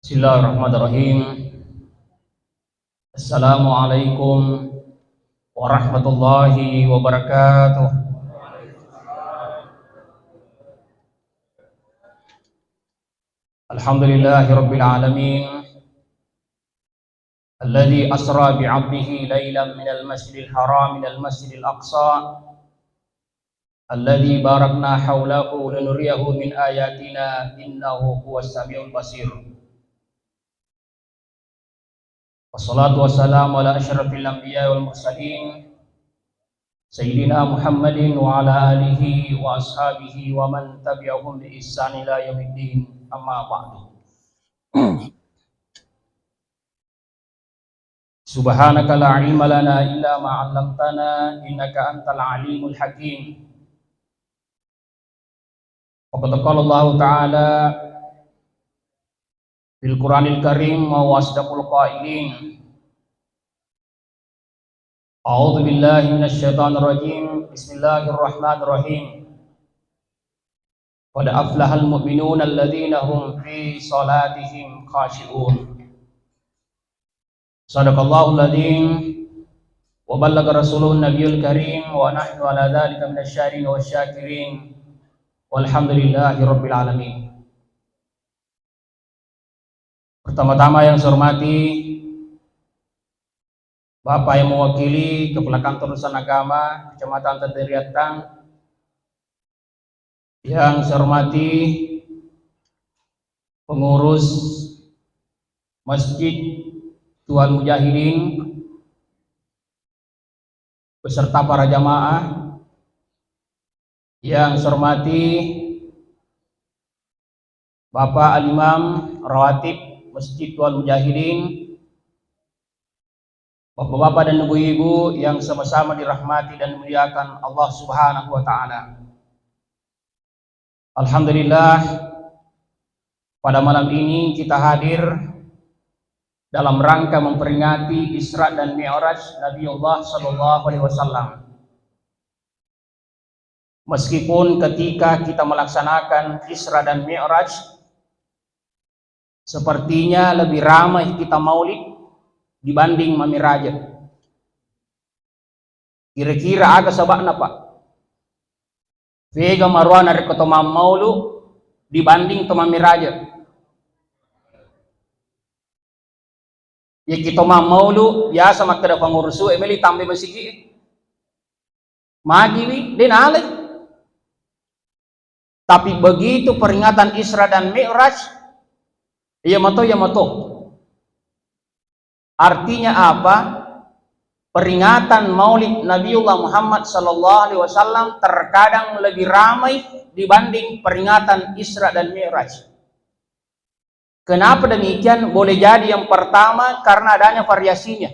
Bismillahirrahmanirrahim. Assalamualaikum warahmatullahi wabarakatuh. Alhamdulillahi rabbil alamin. Alladzi asra bi'abdihi laylan minal masjidil haram ilal masjidil aqsa. Alladzi barakna hawlahu linuriyahu min ayatina innahu huwas samiul basir. Wassalatu wassalamu ala asyrafil anbiya wal mursalin Sayyidina Muhammadin wa ala alihi wa ashabihi wa man tabi'ahum bi ihsan ila yaumiddin, amma ba'du. Subhanaka la ilma lana illa ma 'allamtana innaka antal alimul hakim. Faqad qala Allah ta'ala fil Qur'anil Karim wa wasdaqul qailin. A'udzu billahi minasy syaithanir rajim. Bismillahirrahmanirrahim. Qad aflahal mu'minuna alladzina hum fi shalatihim khashi'un. Shadaqallahul adzim wa ballagha rasuluhun nabiyul karim wa nahnu ala dzalika minasy syakirin wasyakirin. Walhamdulillahi rabbil alamin. Pertama-tama yang saya hormati Bapak yang mewakili Kepala Kantor Urusan Agama Kecamatan Tandiriatang, yang saya hormati pengurus Masjid Tuan Mujahidin beserta para jamaah, yang saya hormati Bapak Al-Imam Rawatib Masjid Tuan Mujahidin, Bapak-bapak dan ibu-ibu yang sama-sama dirahmati dan dimuliakan Allah Subhanahu wa taala. Alhamdulillah, pada malam ini kita hadir dalam rangka memperingati Isra dan Mi'raj Nabiullah sallallahu alaihi wasallam. Meskipun ketika kita melaksanakan Isra dan Mi'raj sepertinya lebih ramai kita maulid dibanding Mami Raja. Kira-kira agak sabakna Pak. Vega marwana rekoto maulu dibanding to Mami Raja. Ya kita maulu biasa makada pengurus emeli tambe masigi. Magi den ale. Tapi begitu peringatan Isra dan Mi'raj, ya mato. Artinya apa? Peringatan Maulid Nabiullah Muhammad sallallahu alaihi wasallam terkadang lebih ramai dibanding peringatan Isra dan Mi'raj. Kenapa demikian? Boleh jadi yang pertama karena adanya variasinya.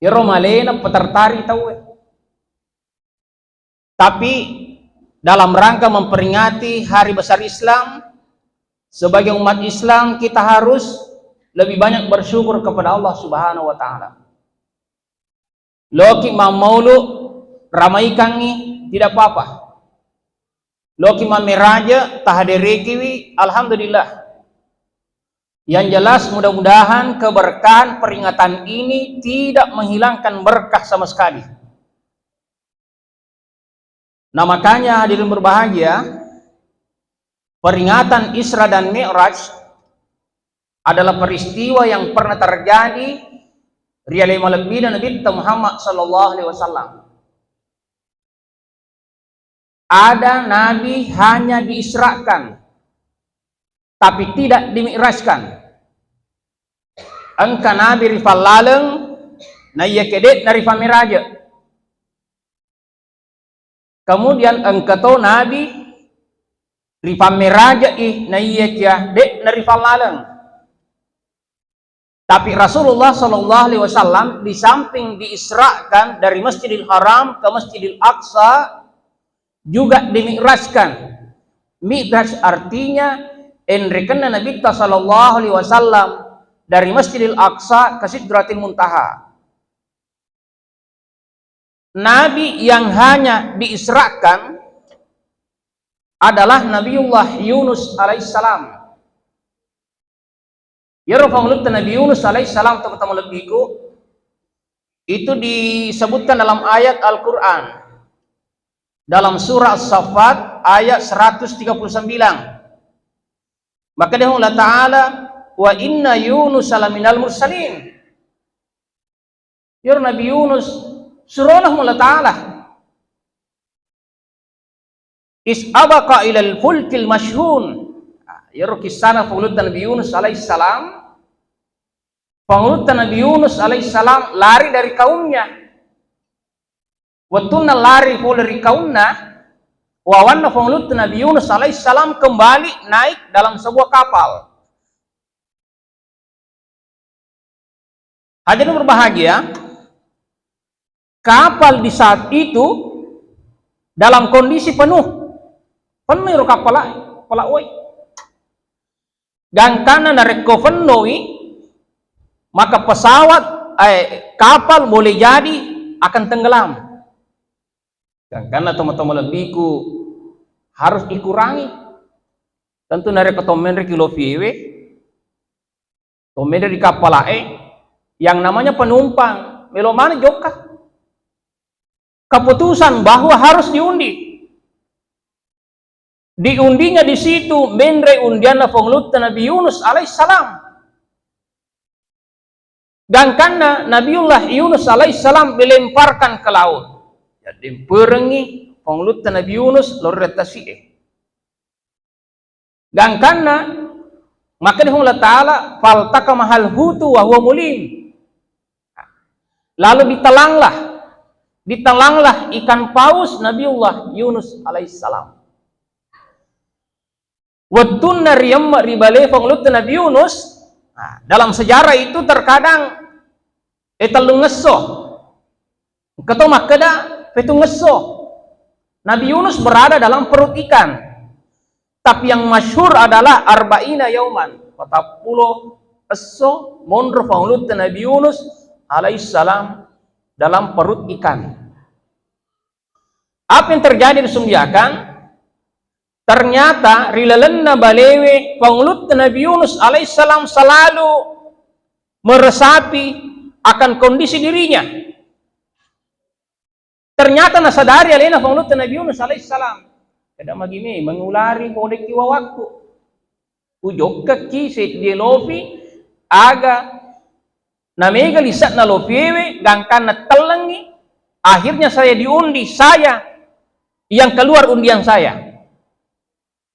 Iro malena petertari tahu. Tapi dalam rangka memperingati hari besar Islam, sebagai umat Islam kita harus lebih banyak bersyukur kepada Allah Subhanahu wa taala. Loki maulu ramaikan ni tidak apa-apa. Loki mamiraja tahaderekiwi alhamdulillah. Yang jelas mudah-mudahan keberkahan peringatan ini tidak menghilangkan berkah sama sekali. Nah makanya hadirin berbahagia, peringatan Isra dan Mi'raj adalah peristiwa yang pernah terjadi rialai malabina Nabi Muhammad sallallahu alaihi wasallam. Ada nabi hanya diisrakan tapi tidak dimi'rajkan. Angka nabi rifal laleng na iya kedet na rifal miraja. Kemudian angka to nabi rifal miraja na iya kia dek na rifal laleng. Tapi Rasulullah Shallallahu Alaihi Wasallam di samping diisrakan dari Masjidil Haram ke Masjidil Aqsa juga dimi'rajkan. Mi'raj artinya enrekanna Nabi Shallallahu Alaihi Wasallam dari Masjidil Aqsa ke Sidratil Muntaha. Nabi yang hanya diisrakan adalah Nabiullah Yunus alaihissalam. Yaro pangulut Nabi Yunus alaihissalam teman-teman lebihku itu disebutkan dalam ayat Al-Quran dalam surah As-Saffat ayat 139. Maka dia Allah Ta'ala wa inna Yunus alaminal mursalin. Yaro Nabi Yunus surah Allah Ta'ala is abaka ilal fulkil mashhun. Yaro kisah pangulut Nabi Yunus alaihissalam. Pangulut Nabi Yunus alaihissalam lari dari kaumnya. Waktu lari dari kaumnya, wawanna pangulut Nabi Yunus alaihissalam kembali naik dalam sebuah kapal. Hadirin berbahagia, kapal di saat itu dalam kondisi penuh kapal oi. Dan karena nareko penuh, maka pesawat kapal boleh jadi akan tenggelam. Dan karena teman-teman lebihku harus dikurangi. Tentu nare ketomendre kilo viewe, tomendre di kapal yang namanya penumpang melomane joka. Keputusan bahwa harus diundi. Diundinya di situ mendre undianna pangulut Nabi Yunus alaihissalam. Dan karena Nabiullah Yunus alaihissalam dilemparkan ke laut, jadi perengi pangulut Nabi Yunus lorretasi. Dan karena maka Allah Ta'ala faltaka mahal hutu wa huwa mulim. Lalu ditalanglah ikan paus Nabiullah Yunus alaihissalam. Wattunna riyamma ribale pangulut Nabi Yunus. Nah, dalam sejarah itu terkadang etalung ngeso keto makeda petu ngeso Nabi Yunus berada dalam perut ikan, tapi yang masyhur adalah arba'ina yauman 40 eso mondro pangulut Nabi Yunus alaihissalam dalam perut ikan. Apa yang terjadi disumdiakan? Ternyata rilalenna balewe pangulut Nabi Yunus alaihissalam selalu meresapi akan kondisi dirinya. Ternyata nasadari alena pangulut Nabi Yunus alaihissalam kada magime mengulari kodek kiwa waktu ujok kaki set delofi aga namega lisat na lofiewe gangkan na telengi. Akhirnya saya diundi, saya yang keluar undian saya.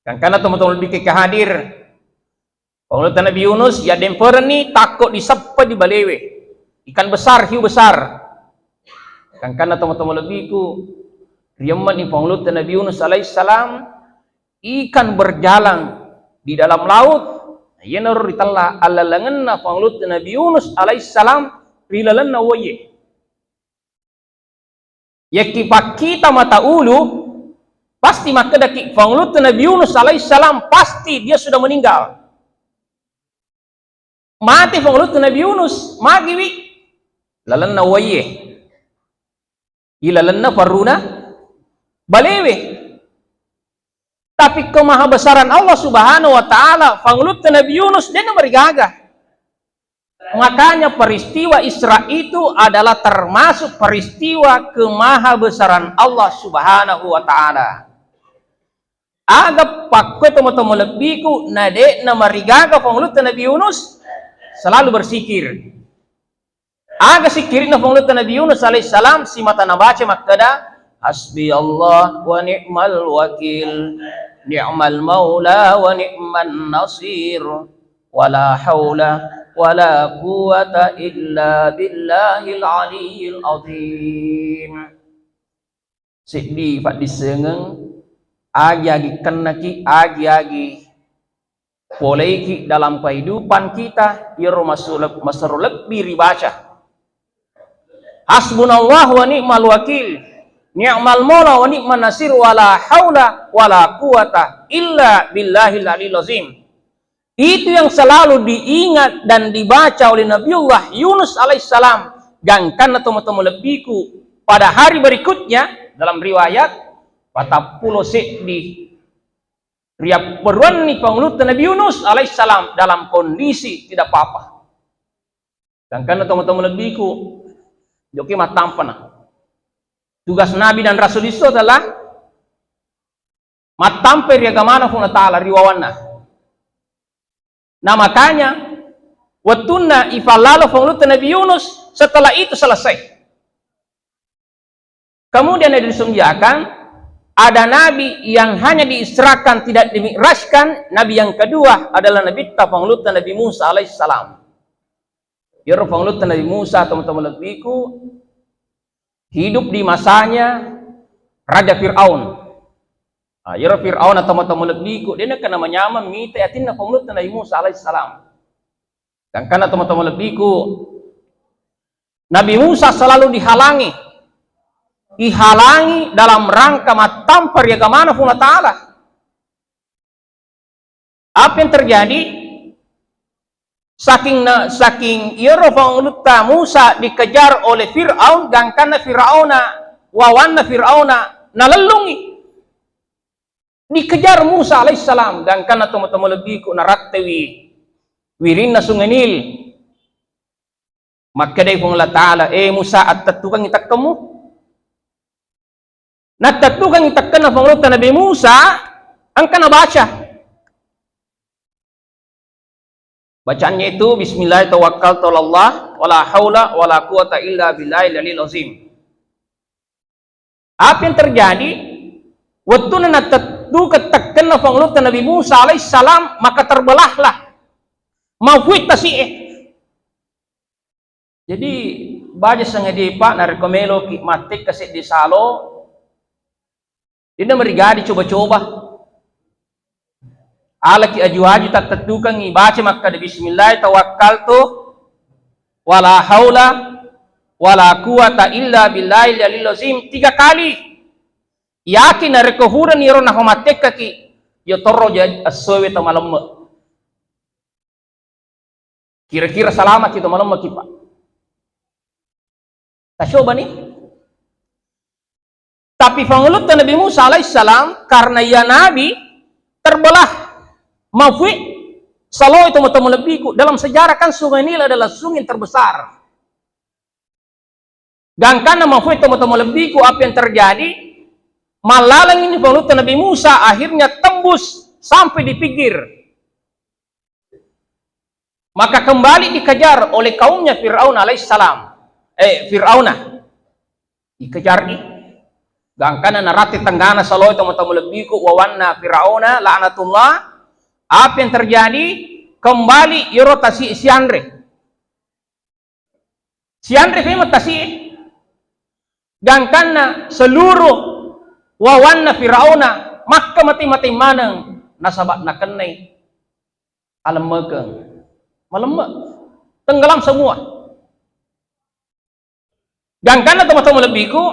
Dan karena teman-teman lebih kehadir pangulut Nabi Yunus ya demperni takut disepet di balewe ikan besar, hiu besar. Dan karena teman-teman lebihku riyaman ni pangulut Nabi Yunus alaihissalam ikan berjalan di dalam laut. Ia naruh ditala alalanganna pangulut Nabi Yunus alaihissalam rilalanna waye. Yaki pakita mata ulu pasti maka daki pangulut Nabi Yunus alaihissalam pasti dia sudah meninggal. Mati pangulut Nabi Yunus magiwi lalanna waye. Ilalanna faruna balewe. Tapi kemahabesaran Allah Subhanahu wa taala pangulut Nabi Yunus dia bergagah. Makanya peristiwa Isra itu adalah termasuk peristiwa kemahabesaran Allah Subhanahu wa taala. Aga pakwe teman-teman lebihku nade na marigaga pangulut Nabi Yunus selalu bersikir. Aga sikirin na pangulut Nabi Yunus alaihissalam si mata nabaca maktada hasbi Allah wa ni'mal wakil ni'mal maula wa ni'man nasir wala haula wala quwata illa billahil aliyyil azim. Sedih pak disengeng agi-agi kenaki agi-agi poleki dalam kehidupan kita ya masur lebih ribaca. Hasbunallah wa ni'mal wakil ni'mal maula wa ni'man nasir wala haula wala quwata illa billahil aliyyil azim. Itu yang selalu diingat dan dibaca oleh Nabiullah Yunus alaihissalam. Gangkan teman-teman lebihku pada hari berikutnya dalam riwayat 40 sedih Ria peruan ni pangulut Nabi Yunus alaihissalam dalam kondisi tidak apa-apa. Dan karena teman-teman lebihku, joki matampan. Tugas Nabi dan Rasul itu adalah matampe ria gamana pun ta'ala riwawana. Nah makanya watuna ifalalo pangulut Nabi Yunus setelah itu selesai. Kemudian ada disungjakan, ada nabi yang hanya diisrakan tidak dimi'rajkan. Nabi yang kedua adalah Nabi pangulutan Nabi Musa alaihissalam. Ya pangulutan Nabi Musa teman-teman lebihku hidup di masanya Raja Fir'aun. Ya Fir'aun teman-teman lebihku dia nak namanya mengita yatin pangulutan Nabi Musa alaihissalam. Dan karena teman-teman lebihku Nabi Musa selalu dihalangi dalam rangka matampar ya gamana pun ta'ala. Apa yang terjadi? Saking Yerofanguluta Musa dikejar oleh Fir'aun, dan karena wawanna Fir'auna nalalungi. Dikejar Musa alaihissalam, dan karena teman-teman lebihku narattewi wirinna sungai Nil. Maka dari Allah Ta'ala, Musa at-tukang itak kamu. Natatukan itakkan na pangulutan Nabi Musa ang kanabaca. Bacaannya itu Bismillah tawakkaltu 'alallah wala haula wala quwata illa billahil aliyil azim. Apa yang terjadi? Waktu natatukan na pangulutan Nabi Musa alaihissalam, maka terbelahlah mawit tasi'eh. Jadi baca sangat pak narekomelo ki matik kasi di salo. Dia merigadi coba-coba. Alaki ajuhaji tak tetukan ibaca maka di Bismillah tawakkaltu wala haula wala quwata illa billahil aliyil azim 3 kali. Yakin na rekohuran niro na humatek kaki yo torro jadi aswe ta malam. Kira-kira selamat kita malam kipa. Tasyoba nih. Tapi pangulutan Nabi Musa alaihissalam karena ia Nabi terbelah mafwi salo itu teman lebihku dalam sejarah kan sungai Nil adalah sungai yang terbesar. Dan karena mafwi teman lebihku apa yang terjadi? Malalang ini pangulutan Nabi Musa akhirnya tembus sampai di pinggir. Maka kembali dikejar oleh kaumnya Fir'aun alaihissalam. Fir'auna dikejar nih. Dan karena narati tenggana saloy teman-teman lebihku wawanna Fir'auna la'natullah. Apa yang terjadi? Kembali irotasi siandre fematasi. Dan karena seluruh wawanna Fir'auna maka mati-mati manang nasabat nakenai alam megeng melemek tenggelam semua. Dan karena teman-teman lebihku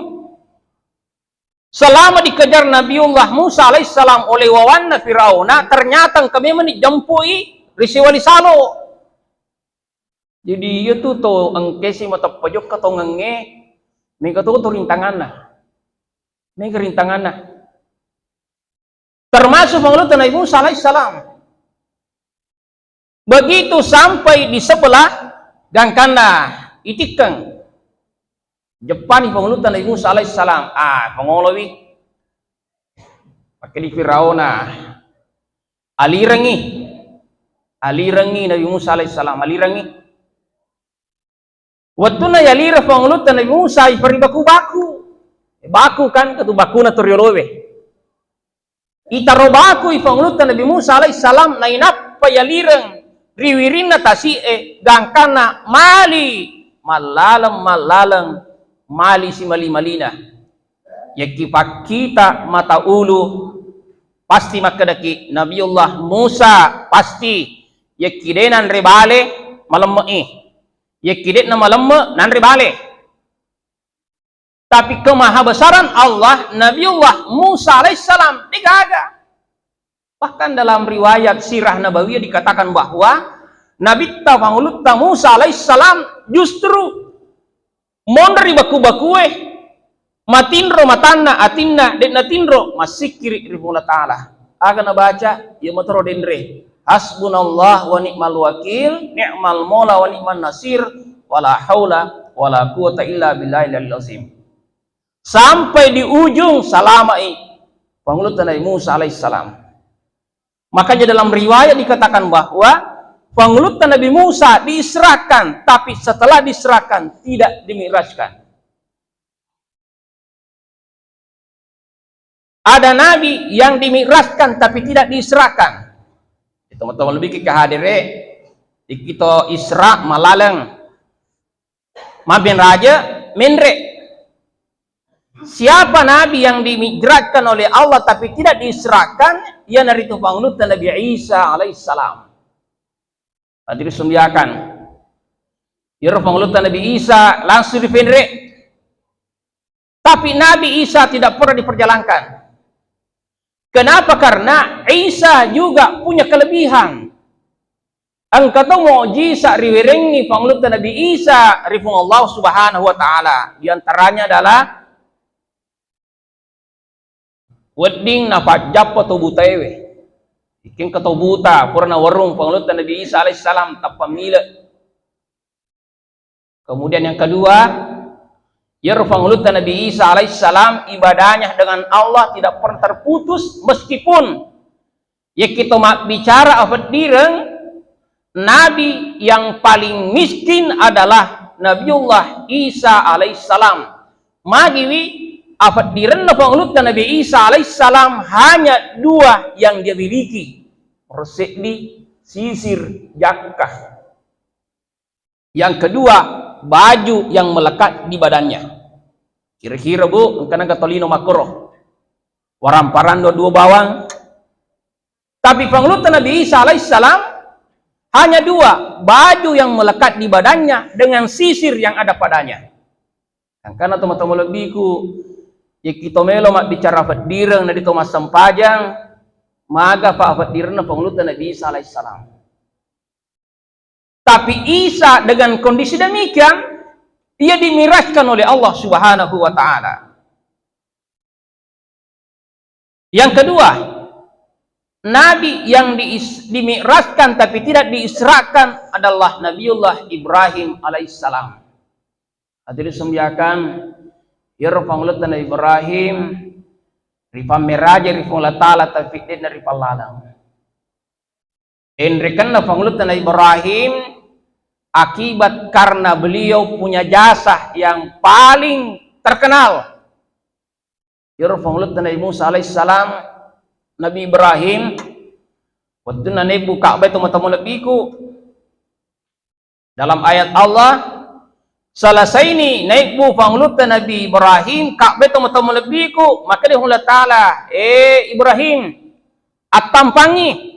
selama dikejar Nabiullah Musa alaihissalam oleh wawanna Fir'auna, ternyata kami menijempui risiwali salo. Jadi itu to ang kesi mata pojok kato ngenge, mega to rintangan na. Mega rintangan na. Termasuk pangulutan Nabi Musa alaihissalam. Begitu sampai di sebelah gangkana itikang Jepani pangulutan Nabi Musa alaihissalam. Pangolowi pakai di Firauna alirangi Nabi Musa alaihissalam alirangi. Waktu na yalira pangulutan Nabi Musa ipari baku kan katu baku na toriolowe. Itaro baku ipangulutan Nabi Musa alaihissalam na inapa yalirang riwirin na tasi gangkana malalang mali si mali-malina yakipak kita mata ulu pasti makadaki Nabiullah Musa pasti yakidenan rebale malemme yakidet na malemme nan rebale. Tapi kemahabesaran Allah Nabiullah Musa alaihissalam digaga. Bahkan dalam riwayat sirah nabawiyah dikatakan bahwa Nabi pangulutan Musa alaihissalam justru mondri baku-bakue matindro matanna atinna den natinro masikiri ri Allah Ta'ala akan baca ya matro dendre hasbunallah wa ni'mal wakil ni'mal maula wa ni'man nasir wala haula wala quwata illa billahil azim. Sampai di ujung salamai pangulutan Nabi Musa alaihissalam. Makanya dalam riwayat dikatakan bahwa pangulutan Nabi Musa diserahkan, tapi setelah diserahkan tidak dimi'rajkan. Ada nabi yang dimi'rajkan tapi tidak diserahkan. Teman-teman lebih ke hadire di kita Isra malaleng mabin raja menre. Siapa nabi yang dimi'rajkan oleh Allah tapi tidak diserahkan, ia naritu pangulutan Nabi Isa alaihissalam. Hadir sumbiakan ya pangulutan Nabi Isa langsung dipendre, tapi Nabi Isa tidak pernah diperjalankan. Kenapa? Karena Isa juga punya kelebihan. Angkata mukjizat riwerengi pangulutan Nabi Isa rifung Allah Subhanahu wa taala. Di antaranya adalah wedding nafat jappa tobutewe. Iking katobuta purna warung pangulutan Nabi Isa alaihissalam tapamila. Kemudian yang kedua, pangulutan Nabi Isa alaihissalam ibadahnya dengan Allah tidak pernah terputus meskipun ya kita bicara afat direng nabi yang paling miskin adalah Nabiullah Isa alaihissalam. Magiwi afat direng pangulutan Nabi Isa alaihissalam hanya dua yang dia miliki, resik sisir jakah. Yang kedua, baju yang melekat di badannya. Kira-kira bu, karena katolino makro waramparan dua bawang. Tapi pangulutan Nabi Isa alaihissalam hanya dua, baju yang melekat di badannya dengan sisir yang ada padanya. Karena teman-teman lebihku, ya kita melo mak bicara fadireng na dito masampajang, maga pa fadireng na pangulutan Nabi Isa alaihissalam. Tapi Isa dengan kondisi demikian, ia dimiraskan oleh Allah Subhanahu wa taala. Yang kedua, nabi yang dimiraskan tapi tidak diisrakan adalah Nabiullah Ibrahim alaihissalam. Hadirin sembiakan, pangulutan Ibrahim ripa meraja ripa Allah taala tafiqin ripa lalang. Enrekan pangulutan Ibrahim akibat karena beliau punya jasa yang paling terkenal. Pangulutan Nabi Musa alaihissalam, Nabi Ibrahim waktu nane buka bait teman-teman lebiku dalam ayat Allah selesai ini naik bu pangulutan Nabi Ibrahim Ka'bah teman-teman lebiku, maka dia Allah taala Ibrahim atampangi.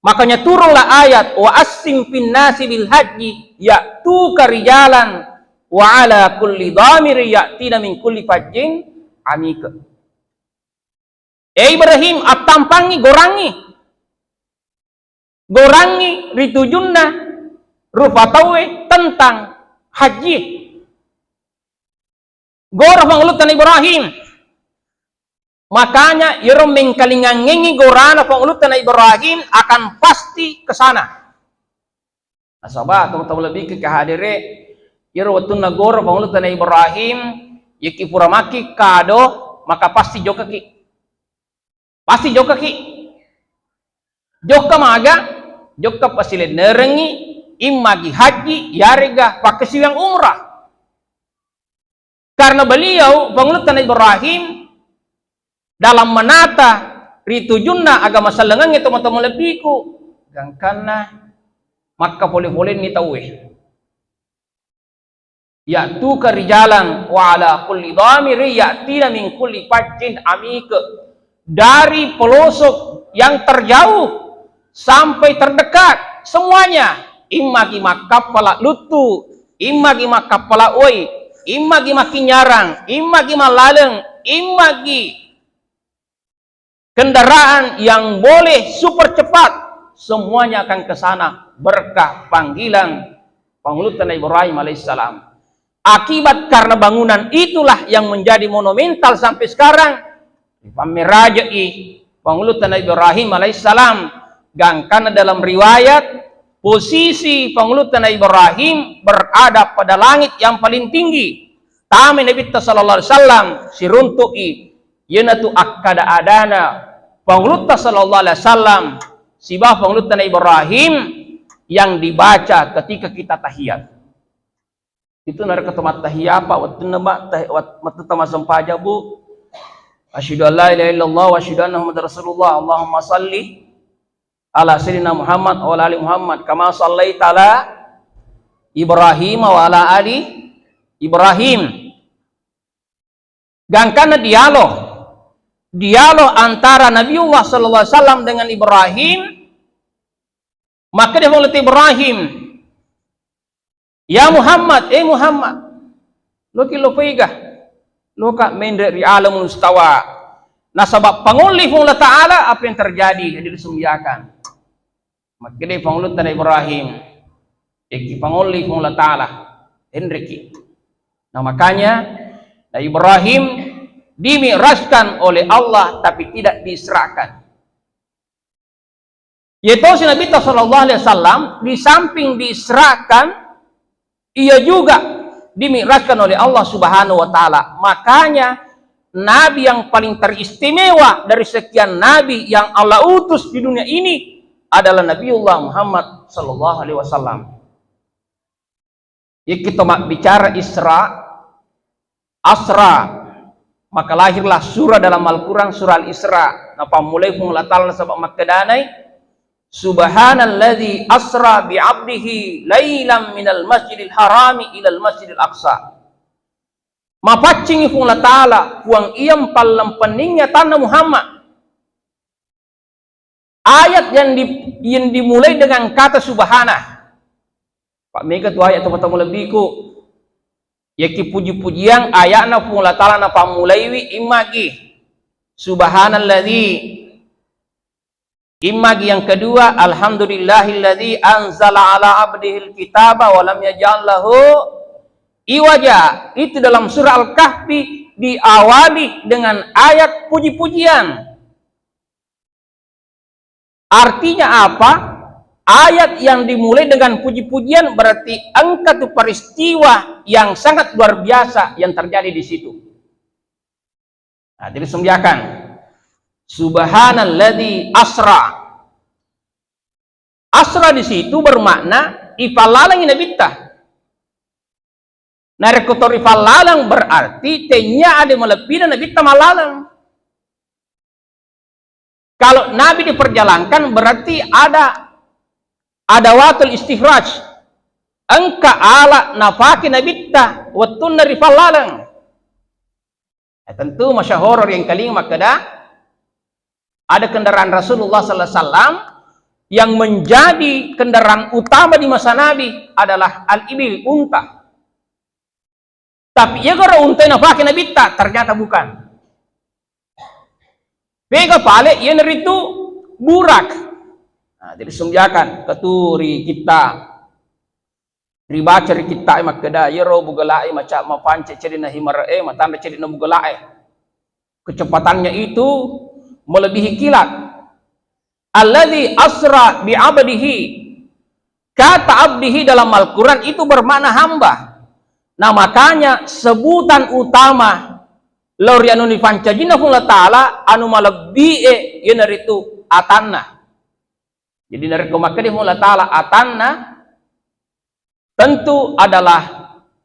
Makanya turunlah ayat wa assim fin nasi bil haji ya'tuka rijalan wa ala kulli dhamir ya'tina min kulli fajjin amika. Ibrahim atampangi gorangi ritujunna rufatawe tentang haji. Gorah pangulutan Ibrahim. Makanya yoro mengkalingangengi gorana pangulutan Ibrahim akan pasti ke sana. Asaba teman-teman lebih ke hadire yoro waktu nagor pangulutan Ibrahim yaki puramaki kado maka pasti jokaki. Pasti jokaki. Joka maga joka pasile nerengi imagi haji yarega pakai siang umrah. Karena beliau pangulutan Ibrahim dalam menata ritujunna agama salengan itu teman-teman lebiku gangkana maka boleh-boleh ni tahu ya'tuka rijalan wa ala kulli dhamiri ya'tina min kulli fajjin amik, dari pelosok yang terjauh sampai terdekat semuanya, imagi makapala lutu, imagi makapala oi, imagi makinyarang, imagi malaleng, imagi kendaraan yang boleh super cepat, semuanya akan ke sana berkah panggilan pangulutan Ibrahim alaihissalam. Akibat karena bangunan itulah yang menjadi monumental sampai sekarang. Pamerajai pangulutan Ibrahim alaihissalam. Gangkana dalam riwayat posisi pangulutan Ibrahim berada pada langit yang paling tinggi. Tami Nabi sallallahu alaihi wasallam siruntuki yenatu akkada adana pangulutan sallallahu alaihi wasallam sibah pangulutan Ibrahim yang dibaca ketika kita tahiyat. Itu nara ketemat tahiyat apa waktu nama waktu tamat sampaja bu. Asyhadu an la ilaha illallah wa asyhadu anna muhammadar rasulullah. Allahumma salli ala sayyidina Muhammad wa ala ali Muhammad kama shallaita ala Ibrahim wa ala ali Ibrahim. Gangkana dialog antara Nabiullah sallallahu alaihi wasallam dengan Ibrahim. Maka dia mulai Ibrahim, ya Muhammad, Muhammad, lo kilo pegah, lo kak menderi alam mustawa. Nah sebab pangulih Allah Ta'ala apa yang terjadi disumbiakan. Maka dia pangulutan Ibrahim, iki pangulih Allah Ta'ala, Henriki. Nah makanya Ibrahim dimi'rajkan oleh Allah tapi tidak diserahkan. Yaitu si Nabi sallallahu alaihi wasallam di samping diserahkan, ia juga dimi'rajkan oleh Allah Subhanahu wa taala. Makanya nabi yang paling teristimewa dari sekian nabi yang Allah utus di dunia ini adalah Nabiullah Muhammad sallallahu alaihi wasallam. Ya kita bicara Asra, maka lahirlah surah dalam Al-Qur'an surah Al-Isra. Napa mulai Allah Ta'ala sebab makkedanai Subhanalladzi asra bi'abdihi lailam minal masjidil harami ilal masjidil aqsa. Mapacingi pun Allah Ta'ala puang iyam palam peningnya tanah Muhammad. Ayat yang dimulai dengan kata subhanah. Pak Mega tu ayat tu patah mulai biku. Yaki puji-pujian ayatna pun Allah Ta'ala napa mulaiwi imagi. Subhanalladzi. Imagi yang kedua, alhamdulillahilladzi anzala ala abdihil kitaba wa lam yaj'al lahu iwaja. Itu dalam surah Al-Kahfi diawali dengan ayat puji-pujian. Artinya apa? Ayat yang dimulai dengan puji-pujian berarti angkat peristiwa yang sangat luar biasa yang terjadi di situ. Nah, disumbiakan. Subhanalladzi asra. Asra di situ bermakna ifalalang inabita. Narekotor ifalalang berarti tenya ada melebihi nabita malalang. Kalau Nabi diperjalankan berarti ada watul istikhraj. Engka ala nafaki nabita watun dari falalang. Tentu masyahur yang kelima kada. Ada kendaraan Rasulullah sallallahu alaihi wasallam yang menjadi kendaraan utama di masa Nabi adalah al-ibil, unta. Tapi ya kalau unta yang pakai Nabi ternyata bukan. Pega pale yang itu burak. Nah, jadi sumjakan keturi kita ribacer kita makada yero bugalai macam mapance cerina himarae matanda cerina bugalai. Kecepatannya itu melebihi kilat. Alladzi asra bi abdihi. Kata abdihi dalam Al-Qur'an itu bermakna hamba. Nah makanya sebutan utama lauri anu dipancajina Allah Ta'ala anu malebihi yeuna itu atanna. Jadi dari kemakadi Allah Ta'ala atanna tentu adalah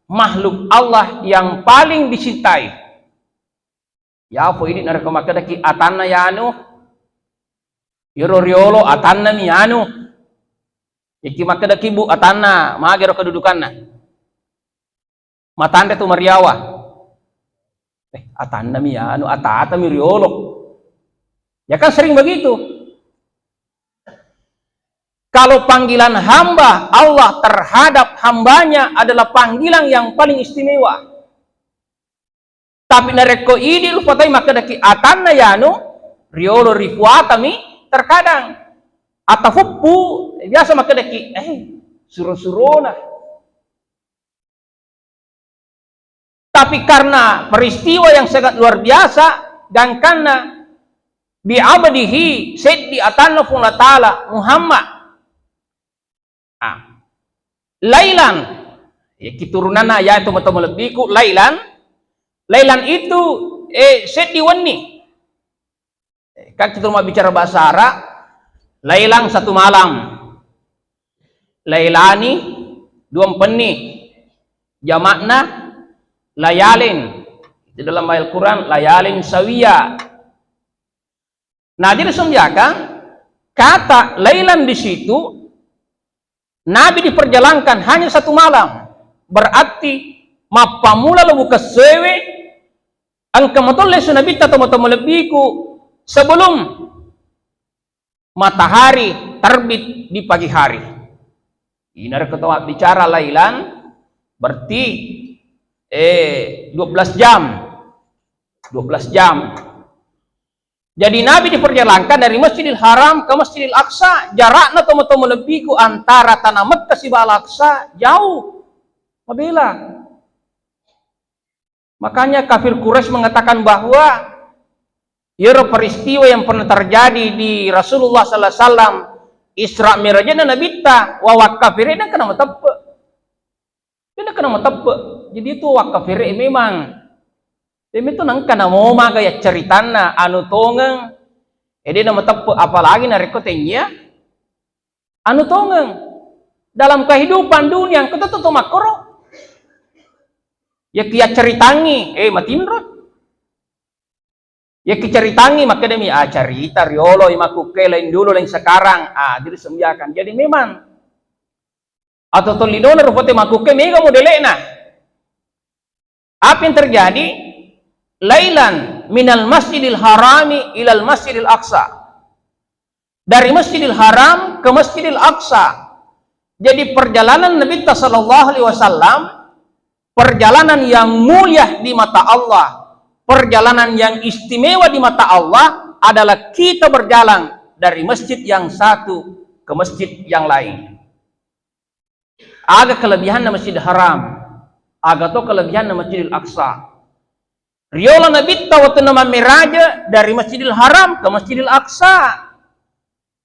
makhluk Allah yang paling dicintai. Ya apa ini nara kemakada ki atanna ya anu yoro riolo atanna mi anu iki makada ki bu atanna magero kedudukanna matanda tu mariawa atanna mi anu atata mi riolo ya kan sering begitu. Kalau panggilan hamba Allah terhadap hambanya adalah panggilan yang paling istimewa. Tapi nareko ini lupatai maka daki atanna yanu riolo rifuatami terkadang atafupu biasa maka daki suruh-suruna. Tapi karena peristiwa yang sangat luar biasa dan karena bi abdihi sayyidi atanna fula ta'ala Muhammad. Lailan ya kiturunana ya itu mata melebiku lailan itu sayyidi wani. Kan kita mau bicara bahasa Arab, lailang satu malam, lailani dua peni, jamakna layalin. Di dalam Al-Quran layalin sawiya. Nah, jadi sumjakan kata lailan di situ Nabi diperjalankan hanya satu malam. Berarti mapamula lu buka sewe angka matolle sunabita atau matolebiku sebelum matahari terbit di pagi hari. Ini ada ketua bicara lailan berarti 12 jam. 12 jam. Jadi Nabi diperjalankan dari Masjidil Haram ke Masjidil Aqsa, jaraknya tomo-tomo lebih ku antara tanah Mekkah si Al-Aqsa jauh. Mabila. Makanya kafir Quraisy mengatakan bahwa peristiwa yang pernah terjadi di Rasulullah sallallahu alaihi wasallam Isra Mi'rajna Nabi ta wa wakafirina kana matappa. Dia kena matappa. Jadi itu wakafire memang demi itu nang kana mau magaya ceritana anu tongeng dia nama tepu apalagi narikotenya anu tongeng dalam kehidupan dunia kita tuh makro ya kia ceritangi matinrot ya kia ceritangi maka demi cerita riolo imaku lain dulu lain sekarang jadi sembiakan jadi memang atau tolidona rupote makuke mega modelena apa yang terjadi lailan minal masjidil harami ilal masjidil aqsa. Dari Masjidil Haram ke Masjidil Aqsa. Jadi perjalanan Nabi sallallahu alaihi wasallam perjalanan yang mulia di mata Allah, perjalanan yang istimewa di mata Allah adalah kita berjalan dari masjid yang satu ke masjid yang lain. Ada kelebihan Masjidil Haram, ada tuh kelebihan Masjidil Aqsa. Riola Nabi waktu nama miraja dari Masjidil Haram ke Masjidil Aqsa.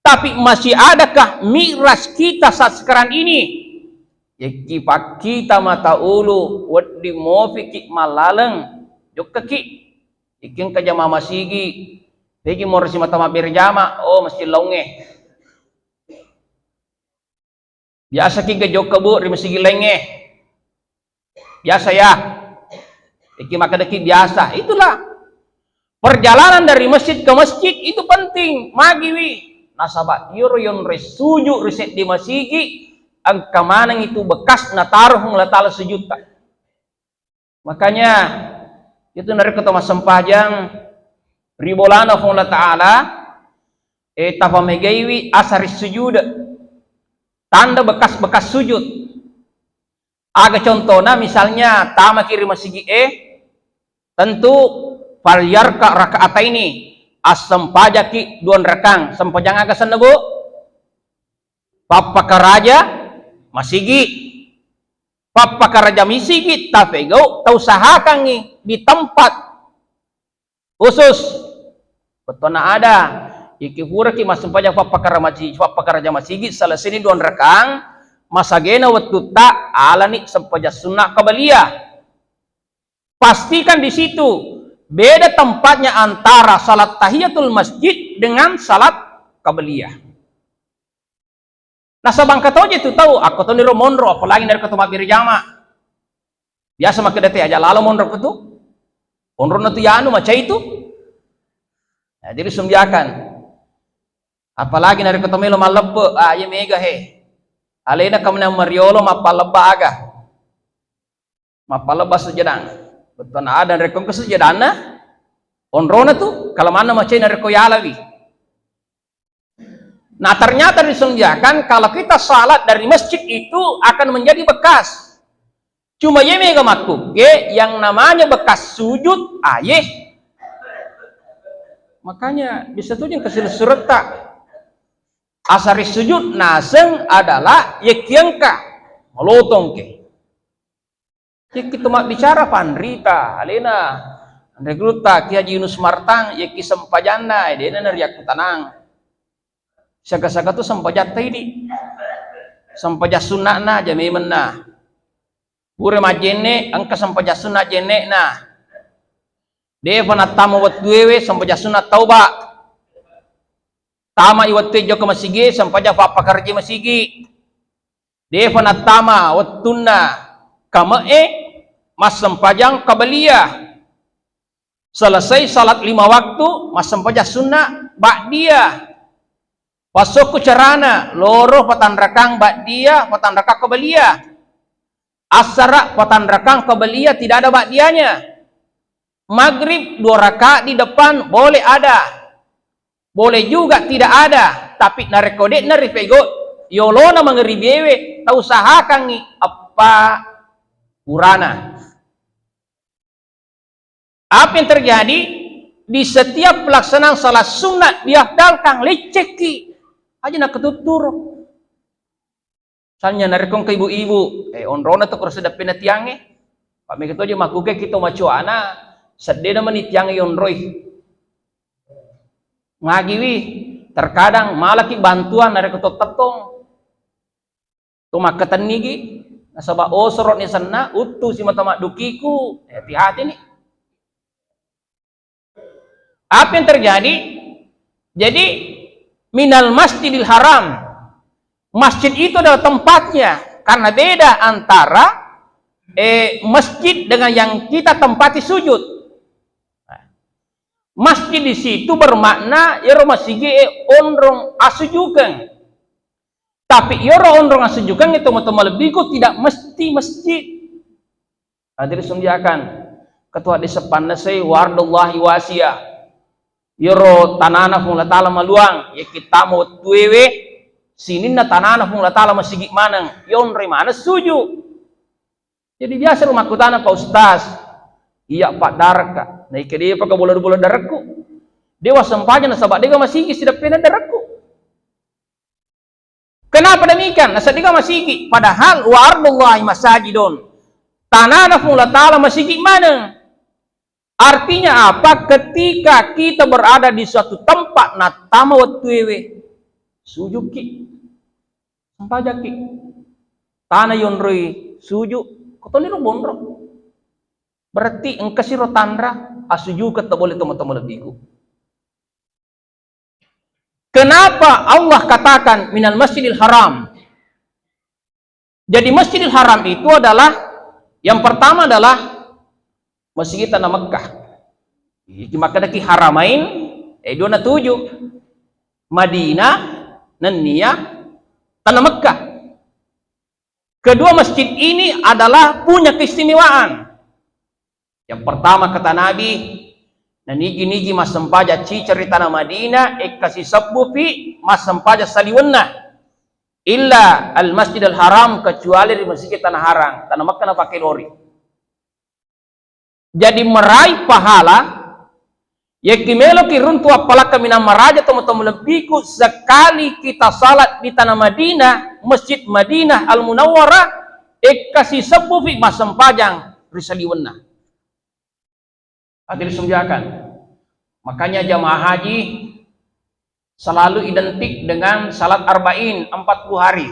Tapi masih adakah miras kita saat sekarang ini? Ya kita mata ulu wadi mofiki malaleng jok kaki ikin ka jama masigi pegi morsi mata mabir jama masih longe biasa ki jok kebu ri masigi lenge biasa ya. Iki maka deki biasa. Itulah perjalanan dari masjid ke masjid itu penting. Magiwi nasabah yon resuju riset di masjid ang kamanang itu bekas na taruh ngelatala sejuta. Makanya itu dari ketemu sempajang ribolana fung Allah Ta'ala tafamegaiwi asaris sujud tanda bekas-bekas sujud. Aga contohnya misalnya tama kiri masjid tentu falyarka rakaat ini asam pajaki duan rakang sempajang aga senebu papa karaja masigi papa karaja misigi tafego tau sahakan di tempat khusus betona ada iki pura ki masam pajak papa karaja masigi salah sini duan rakang masagena waktu tak alani sempaja sunnah kabaliyah. Pastikan di situ beda tempatnya antara salat tahiyatul masjid dengan salat qabliyah. Nah sabang katoje itu tahu aku tuh niro mondro apalagi dari ketemu bir jama. Biasa make dete aja lalu mondro itu. Mondro natu yanu maca itu. Nah, jadi sumbiakan. Apalagi dari ketemu lo malebbe ya mega he. Alena kamna mariolo mapalebba aga. Mapalebba sejadang. Betul ada rekon kesejadana onrona tuh kalau mana macam reko yalawi. Nah ternyata disenjakan kalau kita salat dari masjid itu akan menjadi bekas. Cuma ye mega makuk yang namanya bekas sujud ayeh. Makanya bisa tuh yang kesil surat tak asari sujud naseng adalah ye kiangka melotong ke. Kita mak bicara pandrita, alena Rekruta Ki Haji Yunus Martang ya ki sempajana dia nariak tanang. Saka-saka tu sempajat tadi. Sempajat sunnahna jamimenna. Pure majene angka sempajat sunnah jene na. Dia panat tamu wat duwe sempajat sunnah tauba. Tama iwat tejo ke masigi sempajat papa kerja masigi. Dia panat tama wat tunna kamae mas sempajang kabaliyah. Selesai salat 5 waktu mas sempajat sunnah ba'diyah. Pasok carana loro patan rakang ba'diyah patan rakang kabaliyah. Asara patan rakang kabaliyah tidak ada ba'diyahnya. Maghrib 2 rakaat di depan boleh ada. Boleh juga tidak ada, tapi narekode naripego yolona mangeribewe tau usahakan ni apa urana. Apa yang terjadi di setiap pelaksanaan salat sunat diafdalkan leceki aja nak ketutur. Misalnya narekong ke ibu-ibu, onrona tu kurang sedap pina tiange. Kami kata aja makuke kita macuana sedena menit tiange onroi. Ngagiwi terkadang malah ki bantuan nareko tetong. Tu makatan nigi nasaba osorot ni sana utu si mata mak dukiku. Hati-hati nih. Apa yang terjadi? Jadi minal masjidil haram. Masjid itu adalah tempatnya karena beda antara masjid dengan yang kita tempati sujud. Masjid di situ bermakna yoro masigi ondrong asujukan. Tapi yoro ondrong asujukan itu teman-teman lebihku tidak mesti masjid. Hadirin sumdiakan ketua desa Pandasai wardullahi wasiyah. Yoro tanana fungla ta'ala maluang ya kita mau tuwewe sinin na tanana fungla ta'ala masigi manang yon remana suju. Jadi biasa rumah kutana Pak Ustaz iya Pak Darka naik ke dia pakai bola-bola darakku dewa sempanya nasabak dia masigi sidak pena darakku. Kenapa demikian? Nasabak dia masigi padahal wardullahi masajidon tanana fungla ta'ala masigi manang. Artinya apa? Ketika kita berada di suatu tempat natama watuewe sujuki sampajaki tanah yonroi suju kotoniru bondro berarti engkasiro tandra asuju kata boleh teman-teman lebihku. Kenapa Allah katakan minal masjidil haram? Jadi masjidil haram itu adalah yang pertama adalah masjid tanah Mekah. Maka daki haramain dona 7 Madinah Nania tanah Mekah. Kedua masjid ini adalah punya keistimewaan. Yang pertama kata Nabi nigi mas sempaja cicari tanah Madinah kasih sabbupi mas sempaja saliwenna illa al masjidil haram kecuali di masjid tanah haram tanah Mekah na pakai lori. Jadi meraih pahala ya kimelo kiruntu apalaka minam maraja teman-teman lebihku sekali kita salat di tanah Madinah masjid Madinah Al Munawwarah kasih sepufi mas sempajang risaliwenna. Hadirin sumjakan. Makanya jamaah haji selalu identik dengan salat arba'in 40 hari.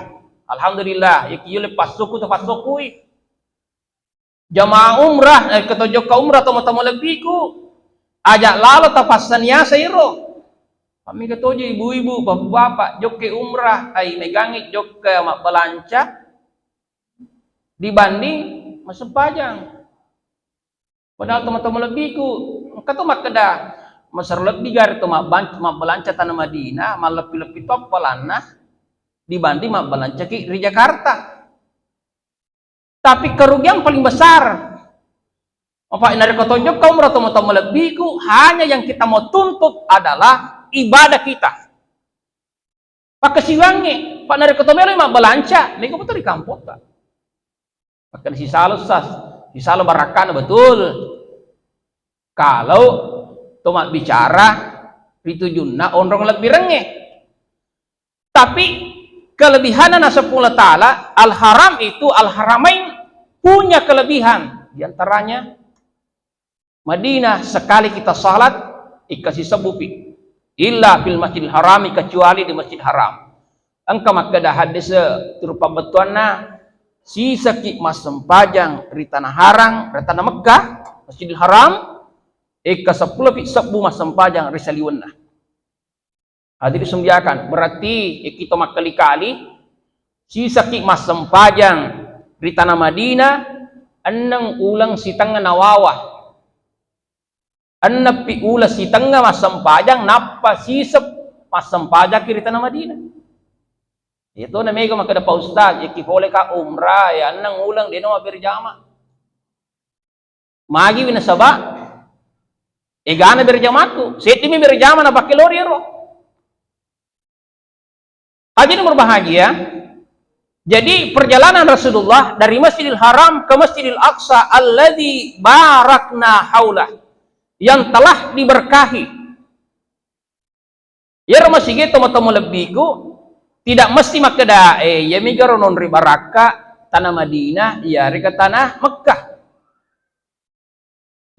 Alhamdulillah ya kieu lepas suku tepat sukui. Jamaah umrah ketojok ke umrah teman-teman lebihku ajak lalu tapasania sayro kami ketojo ibu-ibu bapak-bapak jok ke umrah megangi jok ke mak belanca dibanding masuk pajang padahal teman-teman lebihku kata mak kedah masar lebih gar itu mak belanca tanah Madinah mak lebih-lebih top pelana dibanding mak belanca di Jakarta. Tapi kerugian paling besar apa dari ketonjok kaum teman-teman lebihku hanya yang kita mau tuntut adalah ibadah kita. Pakai siwangi pak dari ketomelo mak belanca nego betul di kampung tak pakai si salo barakan betul kalau tomak bicara ditujunna ondrong lebih rengeh. Tapi kelebihan nasabullah ta'ala al-haram itu al-haramain punya kelebihan diantaranya Madinah sekali kita salat ikasih sebupi illa fil masjidil harami, kecuali di masjid haram. Engkau maka dah hadis terupa betuanna sisa ki mas sempajang di tanah harang, di tanah Mekah, masjidil haram, ika 10 fi sebu mas sempajang risaliwenna. Hadir sembiakan berarti kita makali-kali sisa ki mas sempajang di tanah Madinah enang ulang si tengah nawawah. Pi ula si tengah mas sempajang napa sisep mas sempajang kiri tanah Madinah. Itu namanya maka ada Pak Ustaz, ya boleh ka umrah ya enang ulang dia nama berjamaah. Magi bina sabak, egana berjamaahku, setimi berjamaah na pakai lori ro. Hadirin berbahagia. Jadi perjalanan Rasulullah dari Masjidil Haram ke Masjidil Aqsa alladzi barakna haulah, yang telah diberkahi. Ya masih gitu teman-teman lebihku tidak mesti makada ya migaro non ribaraka tanah Madinah ya rika tanah Mekah.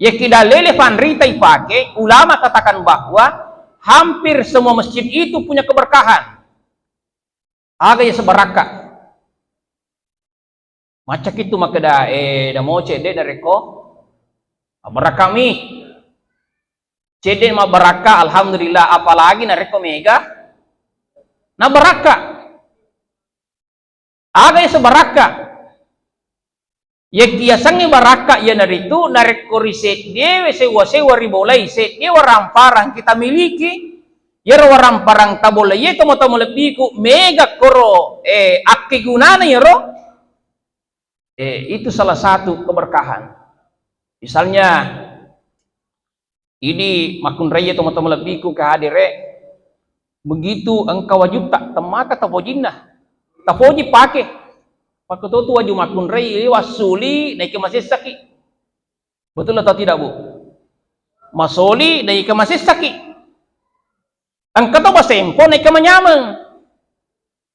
Ya kita lele fanrita ipake ulama katakan bahwa hampir semua masjid itu punya keberkahan. Aga ya sebaraka. Macak itu makada da mau cede dari ko barakami. Cede ma baraka alhamdulillah, apalagi na reko mega na baraka. Aga ya sebaraka. Ya kiasangi baraka ya naritu nareko riset dewe sewa ribolai set dewa ramparang kita miliki ya waram parang tabola ye tomo lebiku mega koro akki gunana ya ro. Itu salah satu keberkahan. Misalnya ini makun raya teman-teman lebihku kehadire begitu engkau wajib tak temaka tapojinna tapoji pakai pakai tu wajib makun raya wasuli naik ke masjid sakit, betul atau tidak bu? Masoli naik ke masjid sakit, engkau tu basempo naik ke menyameng,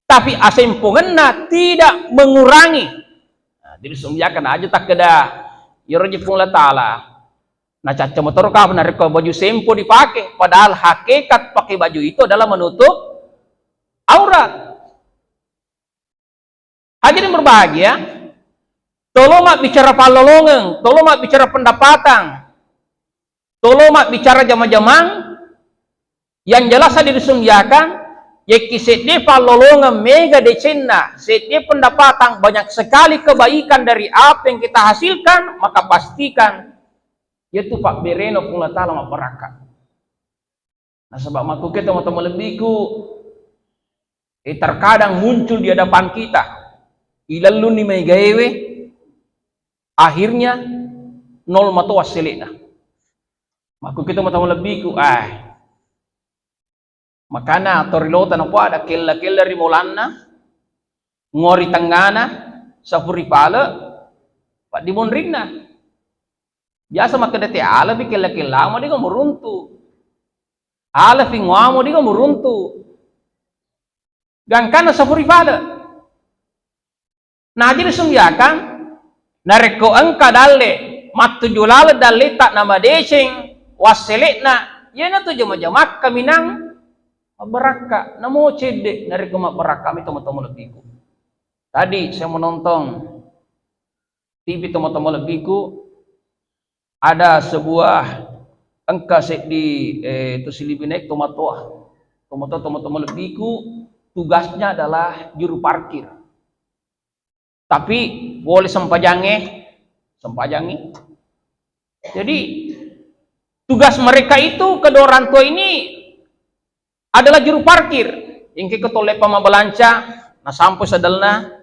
tapi asempongan tidak mengurangi. Nah, jadi sumjakan aja tak keda ya rejekung taala. Nah caca motor kah benar kau baju sempo dipakai, padahal hakikat pakai baju itu adalah menutup aurat. Hadirin berbahagia, tolong mak bicara palolongan, tolong mak bicara pendapatan, tolong mak bicara jama-jamang yang jelas ada disunjakan. Yaki setde palolongan mega decenna, setde pendapatan banyak sekali kebaikan dari apa yang kita hasilkan, maka pastikan yaitu Pak Bereno pula ta'ala mabaraka. Nah sebab maku kita teman-teman lebihku terkadang muncul di hadapan kita ilalu ni may gawe akhirnya nol mato wasilina. Maku kita teman-teman lebihku makana torilotan apa ada kella rimulanna ngori tangana sapuri pala Pak dimonringna. Biasa makadati ala bi kella mo di ko muruntu. Ala fi ngwamo di ko muruntu. Gangkana sa purifada. Nadir sumyakan nareko angka dalle matujulala dalle tak nama desing waselekna yana tu jama-jama kaminang mabaraka namo cede nareko mabaraka mi teman-teman lebihku. Tadi saya menonton TV teman-teman lebihku, ada sebuah angka di itu silibinek tomatoa teman-teman lebihku tugasnya adalah juru parkir, tapi boleh sempajangi. Jadi tugas mereka itu kedua orang tua ini adalah juru parkir yang ketole pamabalanca nah sampai sadalna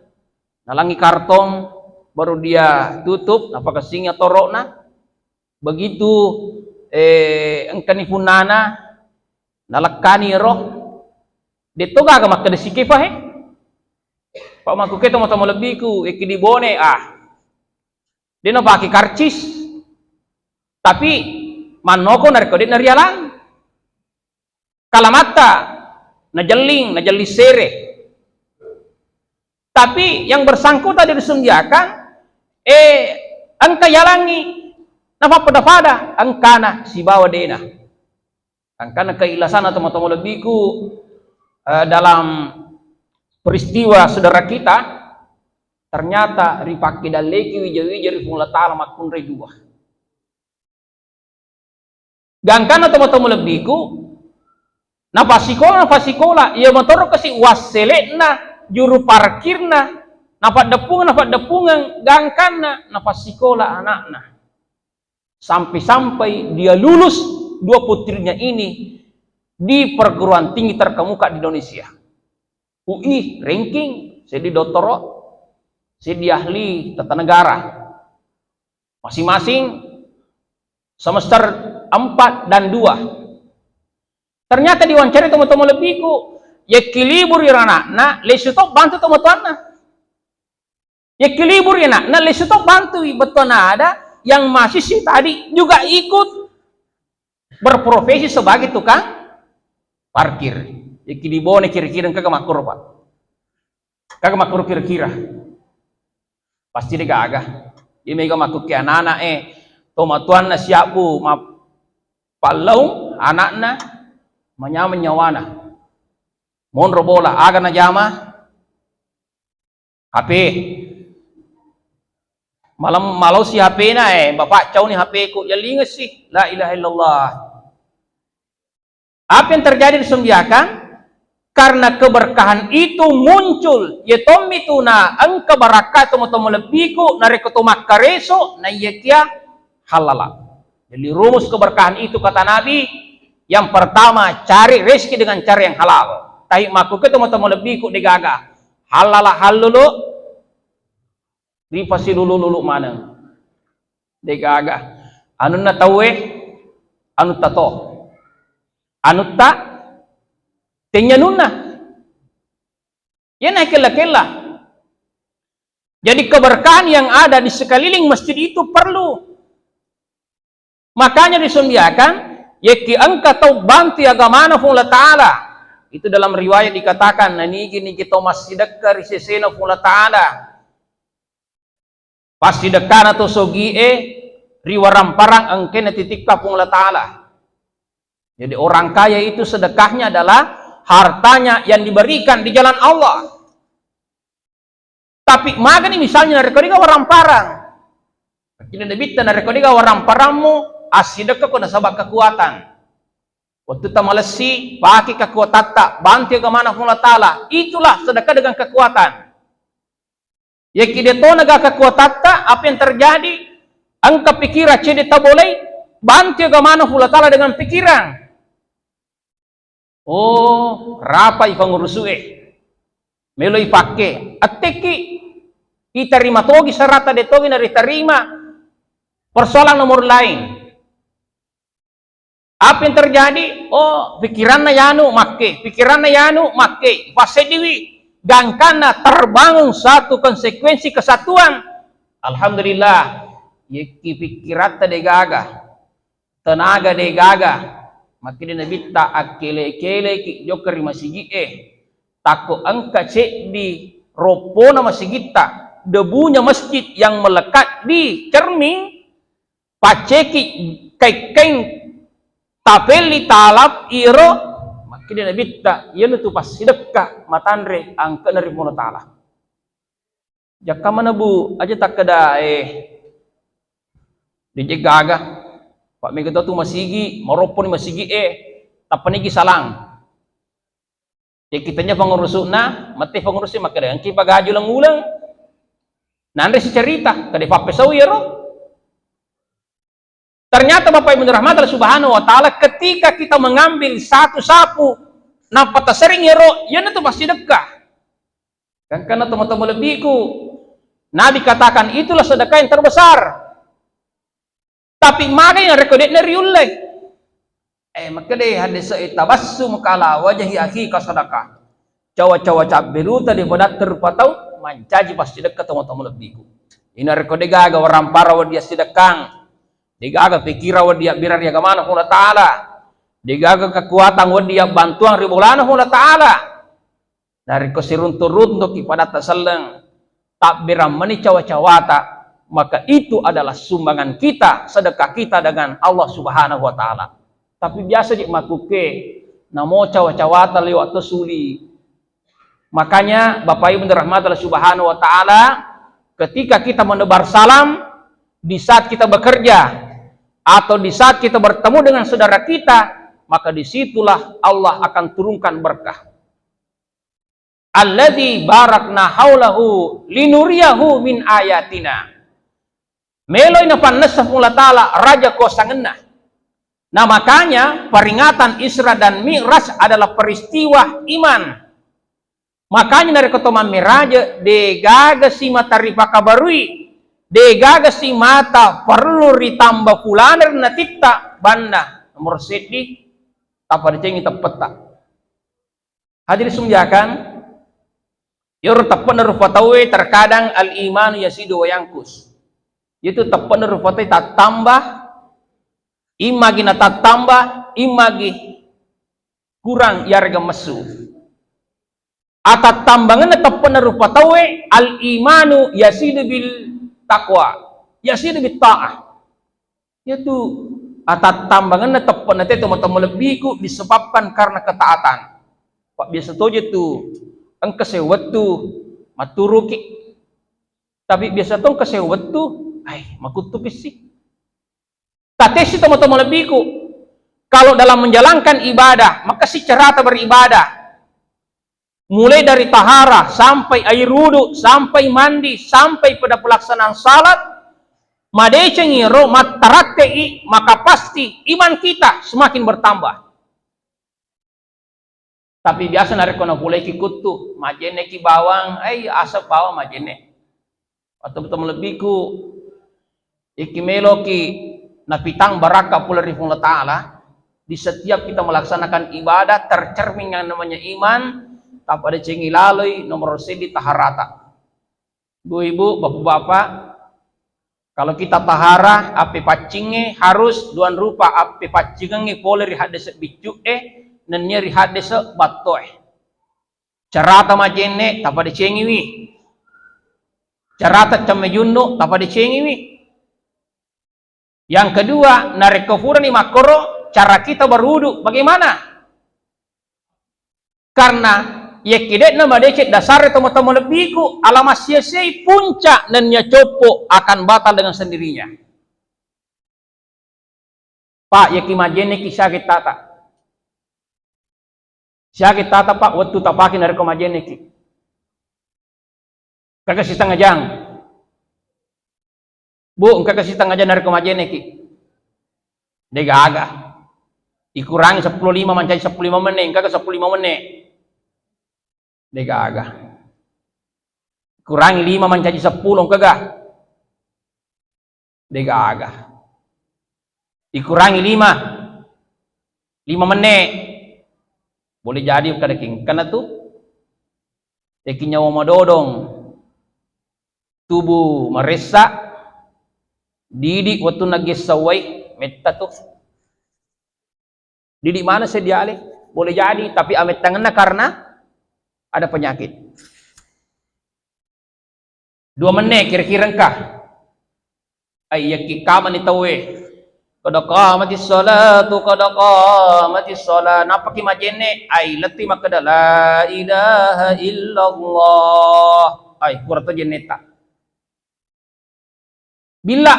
nalangi kartong baru dia tutup apa kesingnya torokna. Begitu engkani punana nalakani roh detoga ka makada sikifah Pak maku kita teman-teman lebihku iki dibone dia no pakai karcis tapi manoko nareko dia narialang kalamata najeling sere, tapi yang bersangkutan disunjakan angka yalangi Napa pada angkana si bawa dena. Angkana keilasan atau teman-teman lebihku dalam peristiwa saudara kita, ternyata ripaki daleki wija-wija rifungla ta'ala makun dua. Gangkana teman-teman lebihku, napa sikola, ia motor kasih waselena, juru parkirna, napa depungan, gangkana, napa sikola anakna. Sampai-sampai dia lulus, dua putrinya ini di perguruan tinggi terkemuka di Indonesia. UI ranking, saya di doktorat, saya di ahli tata negara. Masing-masing semester 4 dan 2. Ternyata diwawancara teman-teman lebihku, ya kilibur ya anak, lesutok bantu teman-teman. Ya kilibur ya anak, lesutok bantu betul ada yang mahasiswa tadi juga ikut berprofesi sebagai tukang parkir. Ya kilibone kira-kira kagak makro Pak. Kagak makro kira-kira. Pasti dia gagah. Dia mega makuk ke anak-anak tomatuan na siap bu palau anakna menyawana. Mon robola aga na jama HP. Malau si HP na bapak cau ni HP ku ya lingas sih. La ilaha illallah. Apa yang terjadi di Sumbiakan? Karena keberkahan itu muncul ya tommi tuna ang kabaraka tomo lebiku nareko tomak kareso na yekia halala. Jadi rumus keberkahan itu kata Nabi, yang pertama cari rezeki dengan cara yang halal. Tahi maku ke tomo lebiku digaga halala halulu ripasi lulu mana digaga anu na tawe anu tato anu ta tenyanuna yan ay kela-kela. Jadi keberkahan yang ada di sekeliling masjid itu perlu. Makanya disumbiakan yaki angka tau bantu agamana fungla ta'ala. Itu dalam riwayat dikatakan nanigi kita masjid dekat risesena fungla ta'ala. Pasti dekat atau sogi riwaram parang angkena titikka fungla ta'ala. Jadi orang kaya itu sedekahnya adalah hartanya yang diberikan di jalan Allah. Tapi maga nih misalnya narekodiga warang parang. Kini debita narekodiga warang parangmu asideka ko nasabak kekuatan. Waktu tamalesi pakai kekuatan tak bantu ke mana pun ta'ala. Itulah sedekah dengan kekuatan. Ya kideto naga kekuatan tak apa yang terjadi? Angka pikiran cede tak boleh bantu ke mana pun ta'ala dengan pikiran. Oh, rapai pangurusue. Melo ipake. Ateki iterima togi serata de togi na diterima. Persoalan nomor lain. Apa yang terjadi? Oh, pikiran na yanu make. Pasediwi gangkana terbangun satu konsekuensi kesatuan. Alhamdulillah. Yeki pikiran de gaga. Tenaga de gaga. Makin nabita akele-kele ki joker masigi tako angka cek di ropona masigita debunya masjid yang melekat di cermin paceki kain tapeli talap iro makin nabita yenu tu pas sedekah matandre angka dari mono taala jaka mana bu aja tak keda dijegaga Pak Megito tu masigi, maropon masigi tapanigi salang. Ya kitanya pengurusna, mati pengurusnya maka yang kipa gaji ulang-ulang. Nanti si cerita, kade papesau ya roh. Ternyata Bapak Ibu rahmat Allah Subhanahu wa taala ketika kita mengambil satu sapu napata sering ya roh, ya itu pasti sedekah. Kan karena teman-teman lebihku Nabi katakan itulah sedekah yang terbesar. Tapi makanya rekodet nariulai. Maka deh hadis tabassum kala wajhi akhi ka sadaqah. Cawa-cawa caberu tadi bodat terpatau mancaji pasti dekat teman-teman lebihku. Ini rekodet gaga waram para wadia sedekang. Digaga pikira wadia birar ya gamana Allah taala. Digaga kekuatan wadia bantuan ribolana Allah taala. Dari kesirun turun untuk ibadat tasalleng tak biram mani cawa-cawata maka itu adalah sumbangan kita, sedekah kita dengan Allah Subhanahu wa taala. Tapi biasa dik makuke namo cawa-cawata lewat tesuli. Makanya Bapak Ibu dirahmati Allah Subhanahu wa taala, ketika kita menebar salam di saat kita bekerja atau di saat kita bertemu dengan saudara kita, maka disitulah Allah akan turunkan berkah. Alladzi barakna haulahu linuriyahu min ayatina. Meloy na panasah mula ta'ala raja ko sangenna. Nah makanya peringatan Isra dan Mi'raj adalah peristiwa iman. Makanya dari ketomang miraja degaga si matari pakabarui, degaga si mata perlu ditambah pulaner na tikta banda nomor sedi tapa dicengi tepeta. Hadir sumjakan yor tapan rufatawe terkadang al iman yasidu wa yangkus. Itu tapan rufatawe tak tambah imagi na tak tambah imagi kurang yarga mesu. Atat tambangan na tapan rufatawe al imanu yasidu bil taqwa, yasidu bil ta'ah. Yaitu atat tambangan na tapan na teto matamu lebiku disebabkan karena ketaatan. Pak biasa toje tu ang kasewat tu maturuki, tapi biasa tong kasewat tu ay makutupis sih. Tatesi teman-teman lebihku, kalau dalam menjalankan ibadah maka si carata beribadah mulai dari tahara sampai air wudu sampai mandi sampai pada pelaksanaan salat madecengiro mataratei, maka pasti iman kita semakin bertambah. Tapi biasa nareko na pulai kikutu majene ki bawang ay asap bawang majene atau betul lebihku ikimelo ki napitang baraka pula dari Allah Ta'ala. Di setiap kita melaksanakan ibadah tercermin yang namanya iman. Tak ada cengi lalui nomor sedi taharata. Ibu-ibu, bapak-bapak, kalau kita tahara ape pacinge harus duan rupa ape pacinge pole rihades bicu nenya rihades batoe. Carata majene tak ada cengi wi. Carata camejunno tak ada cengi wi. Yang kedua, narekofura ni makoro, cara kita berwudu bagaimana? Karena ya kidet nama decet dasar teman-teman lebihku alamas siasai puncak dan nya copo akan batal dengan sendirinya. Pak ya kimajene ki sakit tata. Sakit tata pak waktu tapakin dari komajene ki. Kakak si setengah jang. Bu, engkau kasih tengah jam dari komajene ki. Dega aga. Dikurangi 15 menjadi 15 menit, engkau ke 15 menit. Dega aga. Kurangi 5 menjadi 10 kagak. Dega aga. Dikurangi 5 menit. Boleh jadi kada king. Karena tuh tekinya madodong. Tubuh meresak. Didik waktu nagisawai metta tuh. Didik mana saya dialih? Boleh jadi, tapi amit tangannya karena ada penyakit. 2 menit kira-kira engkah. Ayaki kaman itawe. Kada qamatis salatu kada qamatis salat. Napa ki majene? Ay leti makada la ilaha illallah. Ay kurata jeneta. Bila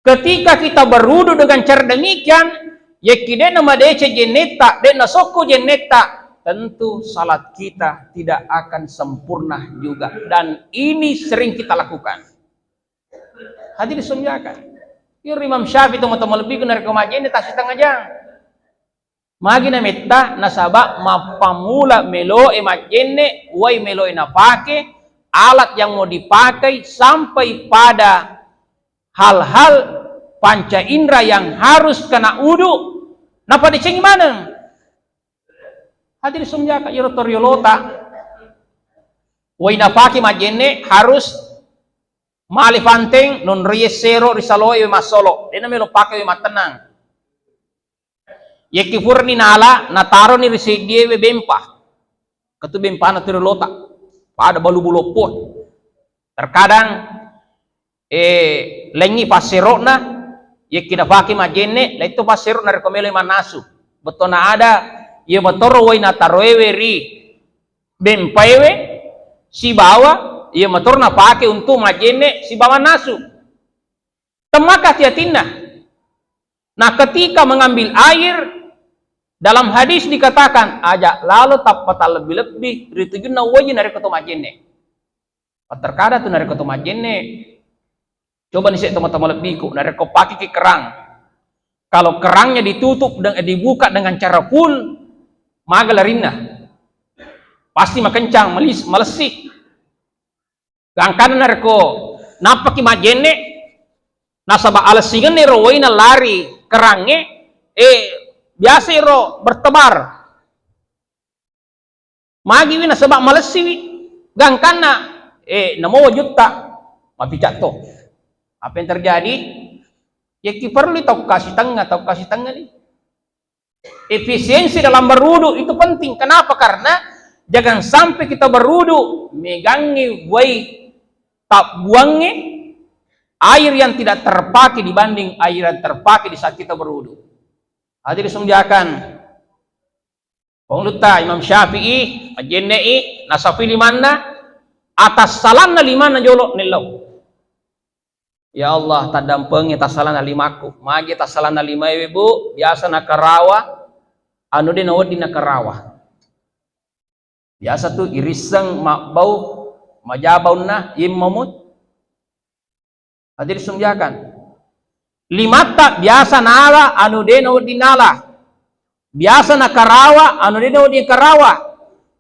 ketika kita berwudu dengan cara demikian, yakidena madece jeneta, dena soko jeneta, tentu salat kita tidak akan sempurna juga. Dan ini sering kita lakukan. Hadirin sumjakan. Yung Imam Syafi'i teman-teman lebih kena rekomajene tak setengah jam. Magi na metta nasaba mapamula melo emajene, way melo napake. Alat yang mau dipakai sampai pada hal-hal panca indera yang harus kena udu. Napa dicengi mana? Hadir sumjaka irotoriolota. Way napaki majene harus malifanteng non riesero risaloy masolo. Dena melo pakai matenang. Yekifur ni nala nataro ni risidiewe bempa. Katu bempa na tirolota. Pada balu bulopot. Terkadang lengi pasirona ye kida paki majenne la itu pasirona rekomele manasu betona ada ye motoro waina taroewe ri bempaewe si bawa ye motorna pake untuk majenne si bawa nasu temaka tiatinna. Nah ketika mengambil air dalam hadis dikatakan aja lalu tapata lebih-lebih ritujuna wajin dari ketua majenne terkada tuh dari ketua majenne coba nih teman-teman lebih kok dari kau pakai ke kerang kalau kerangnya ditutup dan dibuka dengan cara full magalarina pasti makencang melesik gangkan dari kau napaki majenne nasabah alasingan nih rawaina lari kerangnya biasa ro bertebar magi wina sebab malesi gangkana namo juta mapicak to apa yang terjadi ya perlu tahu kasih tengah nih efisiensi dalam berudu itu penting kenapa karena jangan sampai kita berudu megangi wai tak buangnya air yang tidak terpakai dibanding air yang terpakai di saat kita berudu. Hadir sungjakan Pengluta Imam Syafi'i Ajennei nasafi limanna atas salana limana jolok nilau ya Allah tadampengi tasalana limaku magi tasalana lima ibu biasa nakarawa anu di nawadi nakarawa biasa tuh iriseng bau majabauna immamut. Hadir sungjakan limata biasa nala anu deno dinala biasa nakarawa anu deno di karawa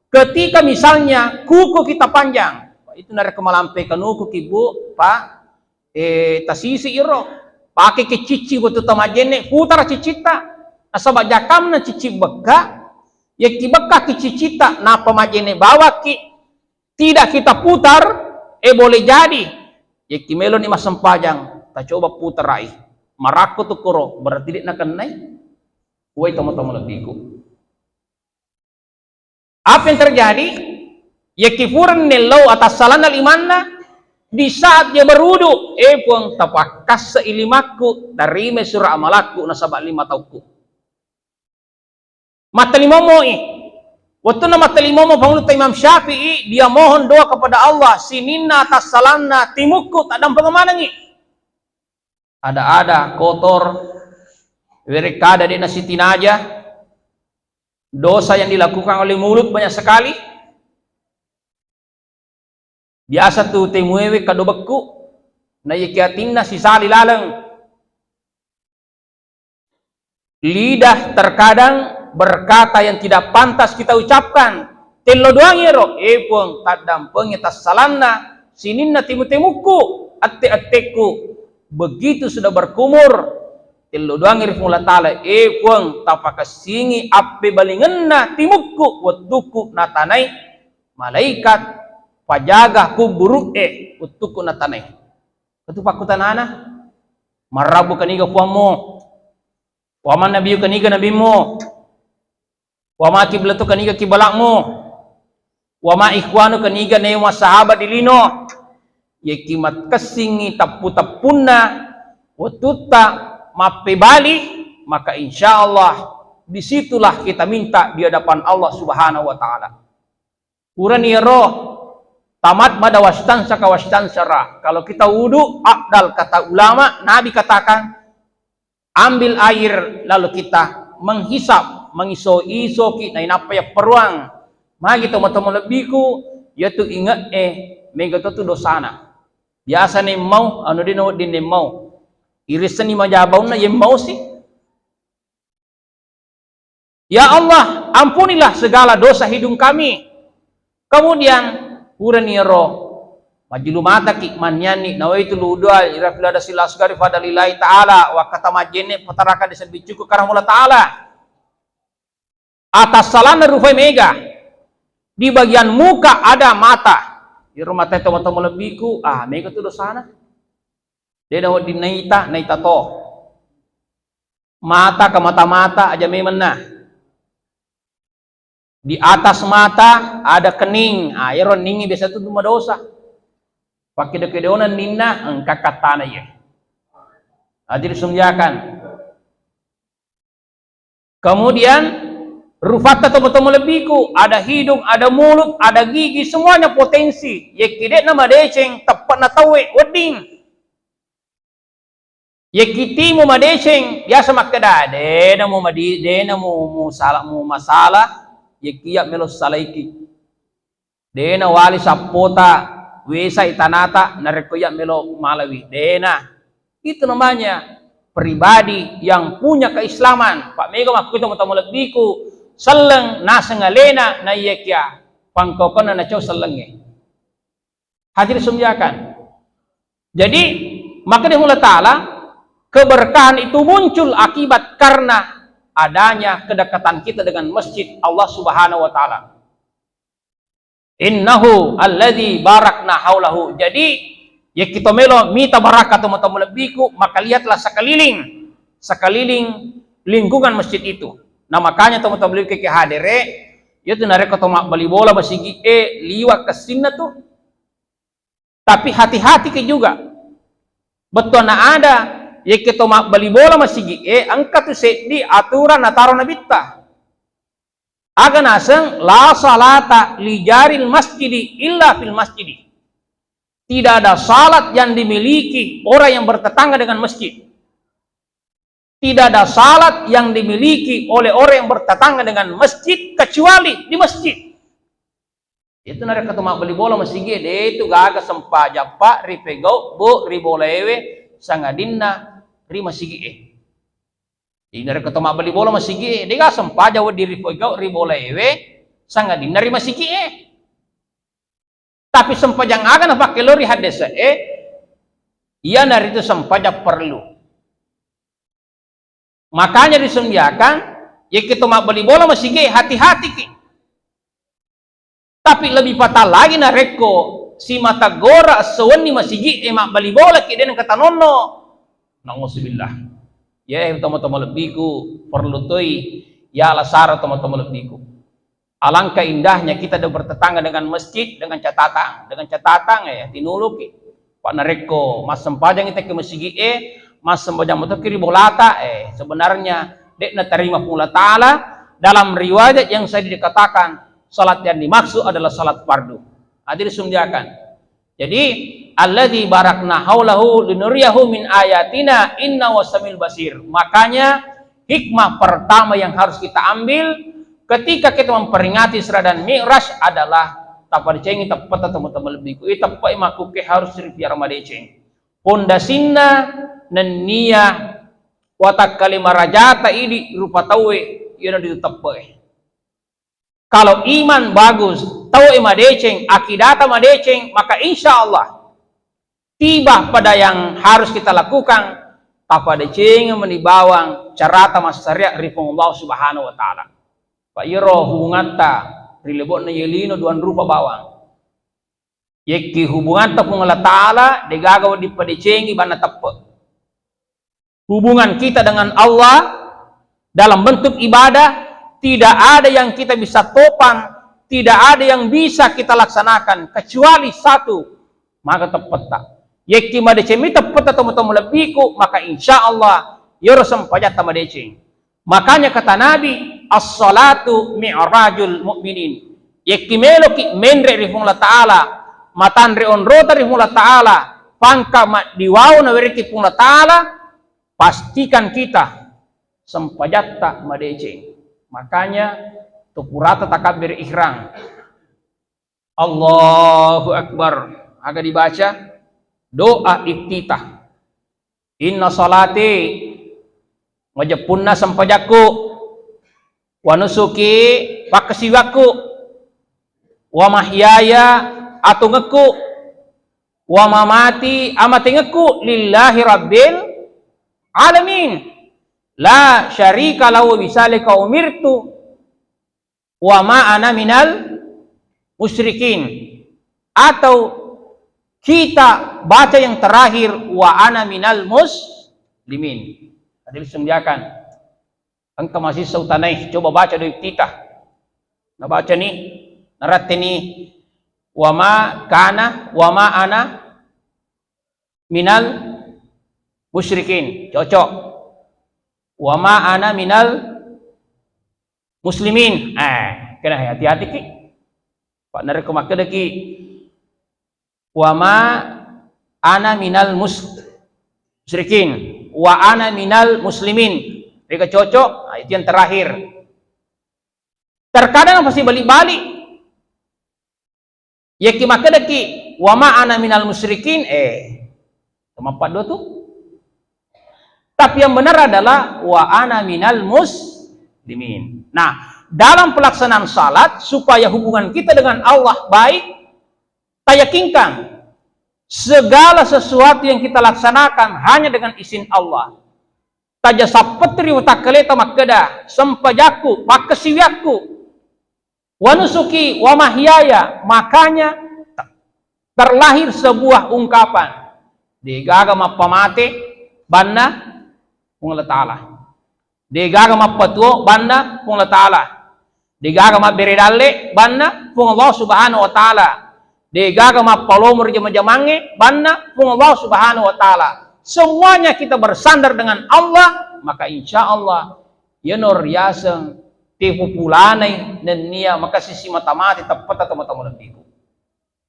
ketika misalnya kuku kita panjang itu nare kemalampe kanuku kibu pak tasisi iro pakai ke cici buat tamajene putar cicita asaba jakamna cici beka ya kibeka ke cicita na pamajene bawa ki tidak kita putar boleh jadi ya kimelo ni masempajang tak coba putar raih marako tu kuro berarti dia nak naik woi teman-teman lebihku apa yang terjadi ya kifuran nelau atas salana limanna di saat dia berudu puang tapakas seilimaku dari mesura amalaku nasabak lima tauku mata limomoi waktu nama mata limomo Pengluta Imam Syafi'i dia mohon doa kepada Allah sinina atas salana timuku tak ada pengemana nih ada kotor wirikada di nasi tinaja dosa yang dilakukan oleh mulut banyak sekali biasa tuh temuewe kado beku na yakiatinna sisali laleng lidah terkadang berkata yang tidak pantas kita ucapkan telo doang yero puang tadam pengetas salanna sininna timu-timuku atte-atteku begitu sudah berkumur telo doang iri mula taala puang tapakasingi appe balingenna timuku watuku natanai malaikat pajaga kuburu utuku natanai ketupakutan ana marabu kaniga puamo waman nabiyu kaniga nabimu wama kiblatu kaniga kibalakmu wama ikhwanu kaniga newa sahabat dilino yakimat kesingi tapu-tapuna watuta mape bali maka insyaallah disitulah kita minta di hadapan Allah Subhanahu wa taala. Urani roh tamat mada wastan saka wastan syara. Kalau kita wudu afdal kata ulama Nabi katakan ambil air lalu kita menghisap mengiso-iso kita apa ya peruang magi teman-teman lebihku yaitu ingat mega tu dosana biasa nih mau anu dino din mau irisan ni majabauna yang mau sih ya Allah ampunilah segala dosa hidung kami kemudian uraniro majilu mata ki manyani nawaitu ludua irafila da silasgari pada lillahi ta'ala wa kata majene pataraka diserbicuku karamula ta'ala atas salana rufai mega di bagian muka ada mata di rumah teh teman-teman lebihku mega tu dosana dia dapat naita to mata ke mata-mata aja memena di atas mata ada kening iron ningi biasa itu cuma dosa pakai dekedonan ninna engkakatana ya. Hadir sumjakan. Kemudian rufata tomo-tomo lebiku, ada hidung, ada mulut, ada gigi, semuanya potensi. Yekide nama deceng tepat na tawe wedding. Yekitimu madeceng biasa makada dena mu madi dena mu salah mu masalah yekia melos salaiki. Dena wali sapota wesa itanata narekoya melo malawi dena. Itu namanya pribadi yang punya keislaman. Pak Mega maku itu mutamu lebiku seleng nasengalena na yekia pangkokona na cow selenge. Hadir sumjakan. Jadi maka Allah Ta'ala keberkahan itu muncul akibat karena adanya kedekatan kita dengan masjid Allah Subhanahu wa taala. Innahu alladzi barakna haulahu. Jadi ya kita melo mita barakat teman-teman lebiku, maka lihatlah sekeliling lingkungan masjid itu. Nah makanya teman-teman lebiku ke hadere itu nareko tomak bali bola masigi liwat ke sinna tuh. Tapi hati-hati ke juga. Betul na ada ya kita mak bali bola masigi angkat tu di aturan nataro nabitta aga naseng la salata li jaril masjidi illa fil masjidi. Tidak ada salat yang dimiliki orang yang bertetangga dengan masjid. Tidak ada salat yang dimiliki oleh orang yang bertetangga dengan masjid kecuali di masjid. Itu nare ketemu bali bola masigi itu gaga sempaja pak ripegau bu ribolewe sangadinna rima sigi Jadi dari ketemu beli bola masigi dia sempaja wa diri pegau ribolewe sangadinna rima sigi Tapi sempajang agan pakai lori hadesa ia nari itu sempaja perlu. Makanya disembiakan ya kita mak beli bola masigi hati-hati ki. Tapi lebih patah lagi nareko si mata gora seweni masigi mak beli bola ki den kata nono. Nauzubillah. Ya teman-teman lebiku perlu toi ya lasara teman-teman lebiku. Alangkah indahnya kita sudah bertetangga dengan masjid dengan catatan ya tinuluki. Pak nareko mas sempajang kita ke masjid mas sempajang motor kiri bolata sebenarnya dek na terima pula taala dalam riwayat yang saya dikatakan salat yang dimaksud adalah salat fardu. Hadir sumdiakan. Jadi alladzi barakna haulahu linuriyahu min ayatina inna wasamil basir. Makanya hikmah pertama yang harus kita ambil ketika kita memperingati Isra dan Mi'raj adalah taparcengi tepat teman-teman lebih ku tepat maku ke harus rifiar madeceng. Pondasinna nenia watak kalimah rajata ini rupa tawe yang ditepat. Kalau iman bagus, tahu madeceng, akidata madeceng, maka insya Allah tiba pada yang harus kita lakukan. Tapa deceng menibawang carata masaria rifung Allah Subhanahu wa taala. Pak Yero hubungan ta rilebot na yelino duan rupa bawang. Yeki hubungan ta pung Allah taala degagaw di padecengi bana tepe. Hubungan kita dengan Allah dalam bentuk ibadah tidak ada yang kita bisa topang, tidak ada yang bisa kita laksanakan kecuali satu, maka tepat tak. Yeki madecemi tepat atau lebiku, maka insya Allah yorosem pajat madeceng. Makanya kata Nabi, as-salatu mi'rajul mu'minin. Yeki meloki menre rifungla ta'ala, matanre onrota rifungla ta'ala, pangka diwaw na weriki pungla ta'ala, pastikan kita sempajatta madeceng. Makanya tupurata takabir ihram. Allahu Akbar. Agak dibaca doa iftitah. Inna salati majapunna sampajaku wa nusuki pakasiwaku wa mahyaya atungeku wa mamati amatingeku lillahi rabbil alamin. La syarika lahu bisalika umirtu wa ma ana minal musyrikin. Atau kita baca yang terakhir wa ana minal muslimin. Adil sumdiakan. Engkau masih sautanai coba baca dari titah. Nah baca nih narat ini wa ma kana wa ma ana minal musyrikin. Cocok. Wa ma ana minal muslimin. Kena hati-hati ki. Pak nare kemakada ki. Wa ma ana minal musyrikin. Wa ana minal muslimin. Mereka cocok. Itu yang terakhir. Terkadang pasti balik-balik. Ya ki makada ki. Wa ma ana minal musyrikin. Sama 42 tuh. Tapi yang benar adalah wa ana minal muslimin. Nah, dalam pelaksanaan salat supaya hubungan kita dengan Allah baik, kita yakinkan segala sesuatu yang kita laksanakan hanya dengan izin Allah. Taja sapetri wa takaleta makada sampajaku makasiwiaku wa nusuki wa mahyaya, makanya terlahir sebuah ungkapan digaga mapamate banna kung Allah Ta'ala, digaga mapatuo banna kung Allah Ta'ala, digaga maberedalle banna kung Allah Subhanahu wa Ta'ala, digaga mapalomor jama-jamange banna kung Allah Subhanahu wa Ta'ala. Semuanya kita bersandar dengan Allah, maka insya Allah yanor yaseng tipu pulanai nenia maka sisi mata-mati tepat atau mata-mata tipu.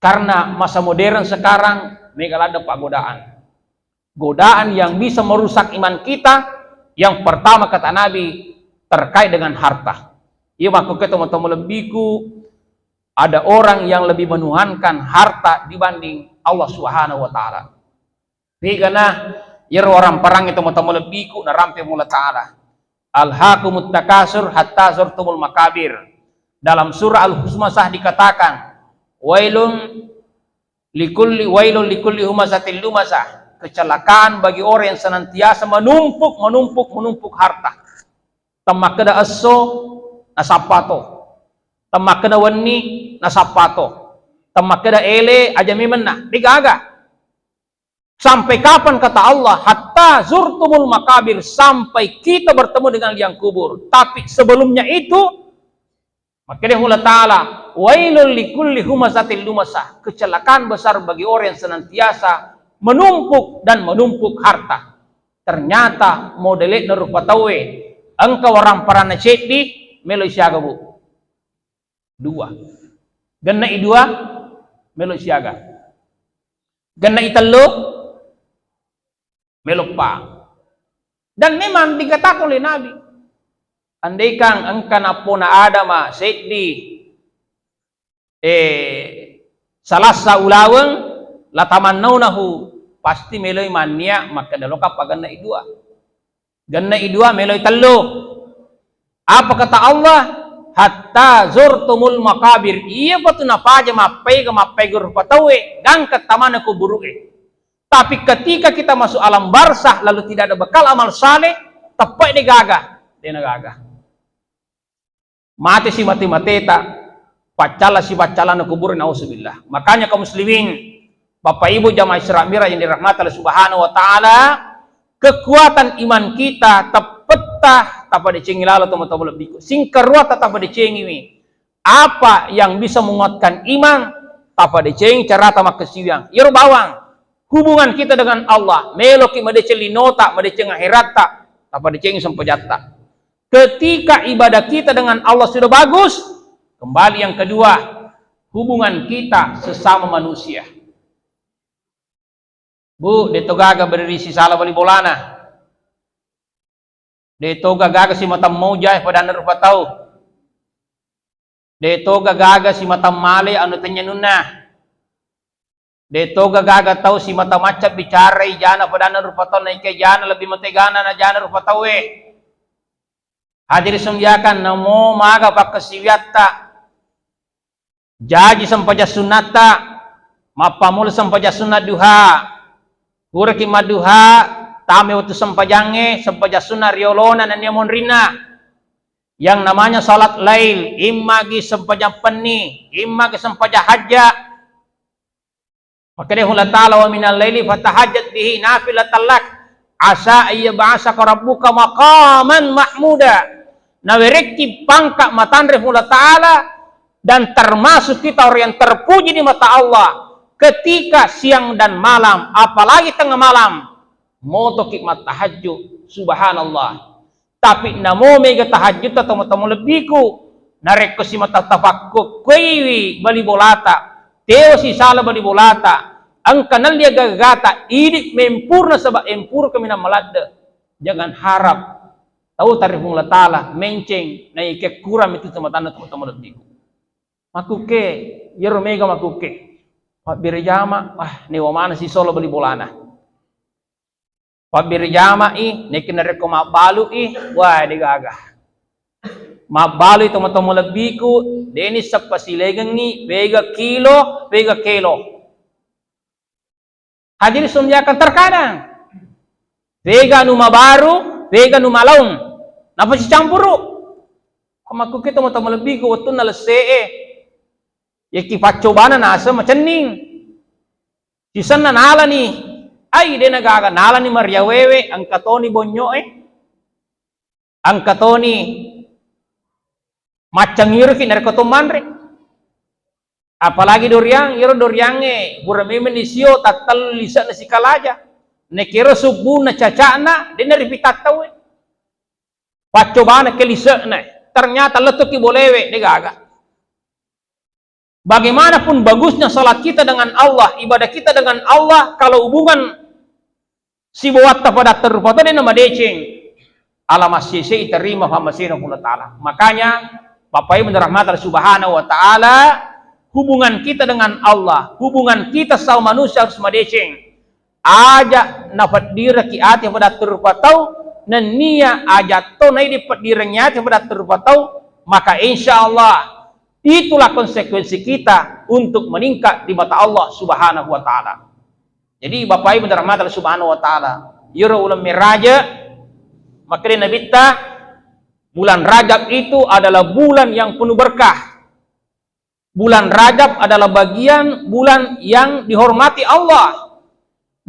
Karena masa modern sekarang mereka ada godaan. Godaan yang bisa merusak iman kita. Yang pertama kata Nabi terkait dengan harta. Iya maka teman-teman lebihku, ada orang yang lebih menuhankan harta dibanding Allah Subhanahu wa Ta'ala. Karena ya orang perang itu teman-teman lebihku na rampe mula Ta'ala. Alhaakumut takasur hatta zurtumul makabir. Dalam surah Al-Husmasah dikatakan wailun likulli humazatil lumasah. Kecelakaan bagi orang yang senantiasa menumpuk harta. Tamakada aso nasapato, tamakada wani nasapato, tamakada ele aja mimena digaga. Sampai kapan kata Allah? Hatta zurtumul makabir, sampai kita bertemu dengan liang kubur. Tapi sebelumnya itu makanya Allah Ta'ala wailul likulli humazatil lumasah. Kecelakaan besar bagi orang yang senantiasa menumpuk harta. Ternyata modelit na rupatawe engkau orang parana cedi melo siaga bu. 2. Ganna i-2 melo siaga. Ganna i-3 melo pa. Dan memang dikatakan oleh Nabi, andaikan engkau napona adama cedi salasa ulaweng latamannaunahu, pasti meloy mania maka daloka pa ganna i-2. Ganna i-2 meloy 3. Apa kata Allah? Hatta zurtumul makabir. Iya patu napaja mapay rupatawe dan ketamana kuburuke. Tapi ketika kita masuk alam barzah lalu tidak ada bekal amal saleh, tepai digaga, dia nagaga. Mati si mati-mateta, pacala si pacala na kubur, nauzubillah. Makanya kaum muslimin, Bapak Ibu jamaah Isra Mi'raj yang dirahmati Allah Subhanahu wa Ta'ala, kekuatan iman kita tepetah tapa dicengi lalu teman-teman lebih. Singkarua tapa dicengi mi. Apa yang bisa menguatkan iman tapa dicengi cara tama kesiwiang. Yer bawang hubungan kita dengan Allah. Meloki madeceli nota, madeceng akhirat tapa dicengi sampajatta. Ketika ibadah kita dengan Allah sudah bagus, kembali yang kedua, hubungan kita sesama manusia. Bu, deto gaga berdiri si salah bali bolana. Deto gaga si matam mojay pada rupa tau. Deto gaga si matam male anu tanya nuna. Deto gaga tau si mata macap bicara jana pada rupa tau naik ke jana lebih mategana na jana rupa tau Hadir sumyakan namo maga pakasiwiatta. Jaji sampaja sunata, mapamul sampaja sunat duha. Huraki maduha tame waktu sempajange sempaja sunnah riolona dan yamon rina yang namanya salat lail imagi sempaja peni imagi sempaja hajja. Maka dia Allah Ta'ala wa minal laili fatahajjat bihi nafilatan lak asa ayyab'asaka rabbuka maqaman mahmuda. Nawereki pangka matandre Allah Ta'ala, dan termasuk kita orang yang terpuji di mata Allah ketika siang dan malam, apalagi tengah malam, moto khidmat tahajud, subhanallah. Tapi namo mega tahajud tamu-tamu lebiku, nareko si mata tafakku, kuiwi bali bolata, teo si sala bali bolata, ang kanal dia gagata, idik mempurna sabak empur kami na malada. Jangan harap, tahu tarif mula ta'ala, menceng, na ike kuram itu sama tanda tamu-tamu lebiku. Makuke, yero mega makuke. Pak birjama, ni wamana si solo beli bolana. Pak birjama nekin nareko mabalu wah digagah. Mabalu teman-teman lebiku, deni sapasilegang vega kilo. Hadir sumjakan terkadang. Vega numa baru, vega numa laung. Napa si campuru? Kamaku kita teman-teman lebiku, waktu nalese Yaki pacobana nasa macening. Sisan na nala ni. Ay, di nagaga nala ni Maria Wewe. Ang katoni bonyo Ang katoni macangiro kinarikotumanre. Apalagi doryang, iro doryange. Buramimen isyo, tatal lisa na si kalaja. Nekiro subu na caca na. Di naripitataw Pacobana kelisa na. Ternyata letuki bolewe. Di gaga. Bagaimanapun bagusnya salat kita dengan Allah, ibadah kita dengan Allah, kalau hubungan si buat pada terpotong ini nama deceng, alamat sisi terima fahamsina pula taala. Makanya, Bapak Ibu rahmat Allah Subhanahu Wa Taala, hubungan kita dengan Allah, hubungan kita sama manusia harus madeceng. Aja nafat diri kiat yang pada terpotong, dan nia aja to nai dapat dirinya yang pada terpotong, maka insya Allah itulah konsekuensi kita untuk meningkat di mata Allah Subhanahu Wa Taala. Jadi Bapak Ibu rahmat Allah Subhanahu Wa Taala, yura ulam miraja, maka Nabi kita bulan Rajab itu adalah bulan yang penuh berkah. Bulan Rajab adalah bagian bulan yang dihormati Allah.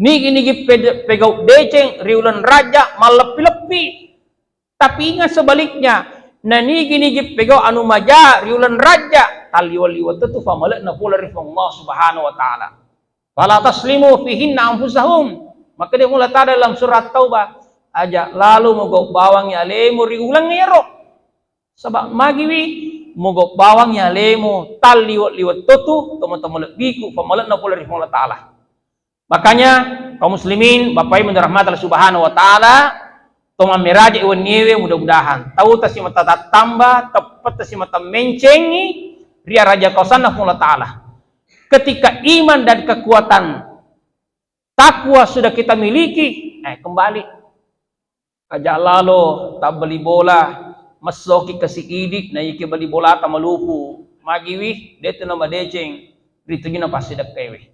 Nigi pegau deceng riulan Rajab malepi-lepi. Tapi ingat sebaliknya. Nani gini pegau anu maja riulan raja taliwaliwat itu famalat na pula rifong Allah Subhanahu Wa Taala. Fala taslimu fihinna anfusahum. Maka dia mula tada dalam surat Taubah aja lalu mogok bawangnya lemu riulan ngero. Sebab magiwi mogok bawangnya lemu taliwat itu teman-teman lebiku famalat na pula rifong Allah Taala. Makanya kaum muslimin Bapak Ibu rahmat Allah Subhanahu Wa Taala, toma meraja iwan nyewe mudah-mudahan tahu tasi mata tambah tepat tasi mata mencengi ria raja kausan Allah Ta'ala. Ketika iman dan kekuatan takwa sudah kita miliki, kembali aja lalu tak beli bola masoki kasih idik na iki beli bola ta malupu magiwi deto na madeceng rito gina pasti dakkewe.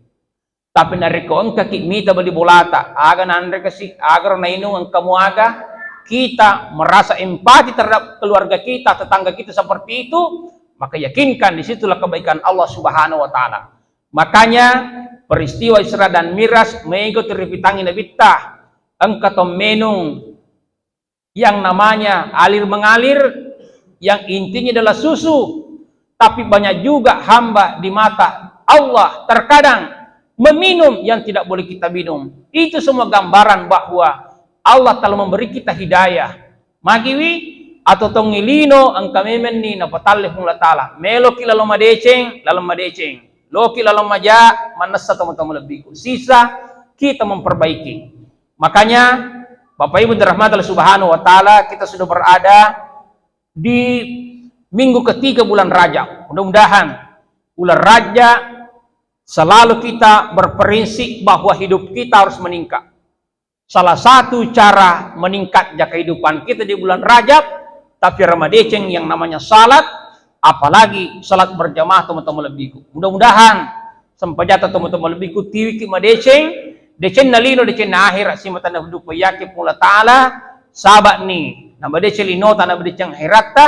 Tapi nariko ang kakimita bali bolata, aga nandre kasi agar na inong ang kamuaga, kita merasa empati terhadap keluarga kita, tetangga kita seperti itu, maka yakinkan disitulah kebaikan Allah Subhanahu Wa Taala. Makanya peristiwa Isra dan Mi'raj mengikut ripitangi nabita, ang katomenung yang namanya alir mengalir, yang intinya adalah susu, tapi banyak juga hamba di mata Allah terkadang meminum yang tidak boleh kita minum. Itu semua gambaran bahwa Allah telah memberi kita hidayah. Magiwi atau tongilino ang kamemen ni napatalih mula tala. Melo kila lamadeceng, loki lalamaja manasa teman-teman lebihku. Sisa kita memperbaiki. Makanya Bapak Ibu dirahmati Allah Subhanahu Wa Taala, kita sudah berada di minggu ketiga bulan Rajab. Mudah-mudahan bulan Rajab selalu kita berprinsip bahwa hidup kita harus meningkat. Salah satu cara meningkatnya kehidupan kita di bulan Rajab, tapi ramadeceng yang namanya salat, apalagi salat berjamaah teman-teman lebihku. Mudah-mudahan sampai jatuh teman-teman lebihku tiwiki madeceng, deceng nalino deceng na akhir simatan na hidup yakip mula ta'ala, sabat ni, namadeceng linota namadeceng akhiratta,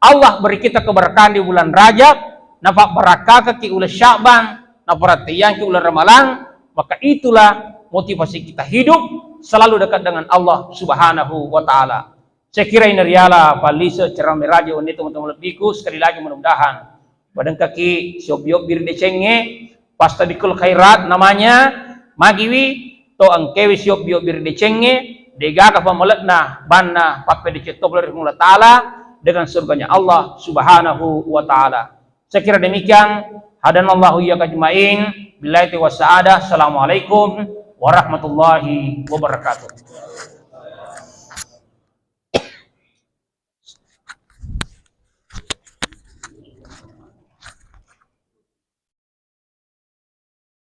Allah beri kita keberkahan di bulan Rajab, napak barakah ki ulah Sya'ban, naperhatian ke ular ramalan, maka itulah motivasi kita hidup selalu dekat dengan Allah Subhanahu Wa Taala. Saya kira ini riala palisa cerah meraja ini teman-teman lebihku, sekali lagi mudah-mudahan badan kaki siobiok bir decenge Pastadikul khairat namanya magiwi to ang kewis yop biyo bir decenge dega ka pamalatna banna pape dicetop dari Allah Ta'ala dengan surganya Allah Subhanahu wa Ta'ala. Saya kira demikian. Hadanallahu iyaka ajmain. Billahi wa sa'adah. Assalamualaikum warahmatullahi wabarakatuh.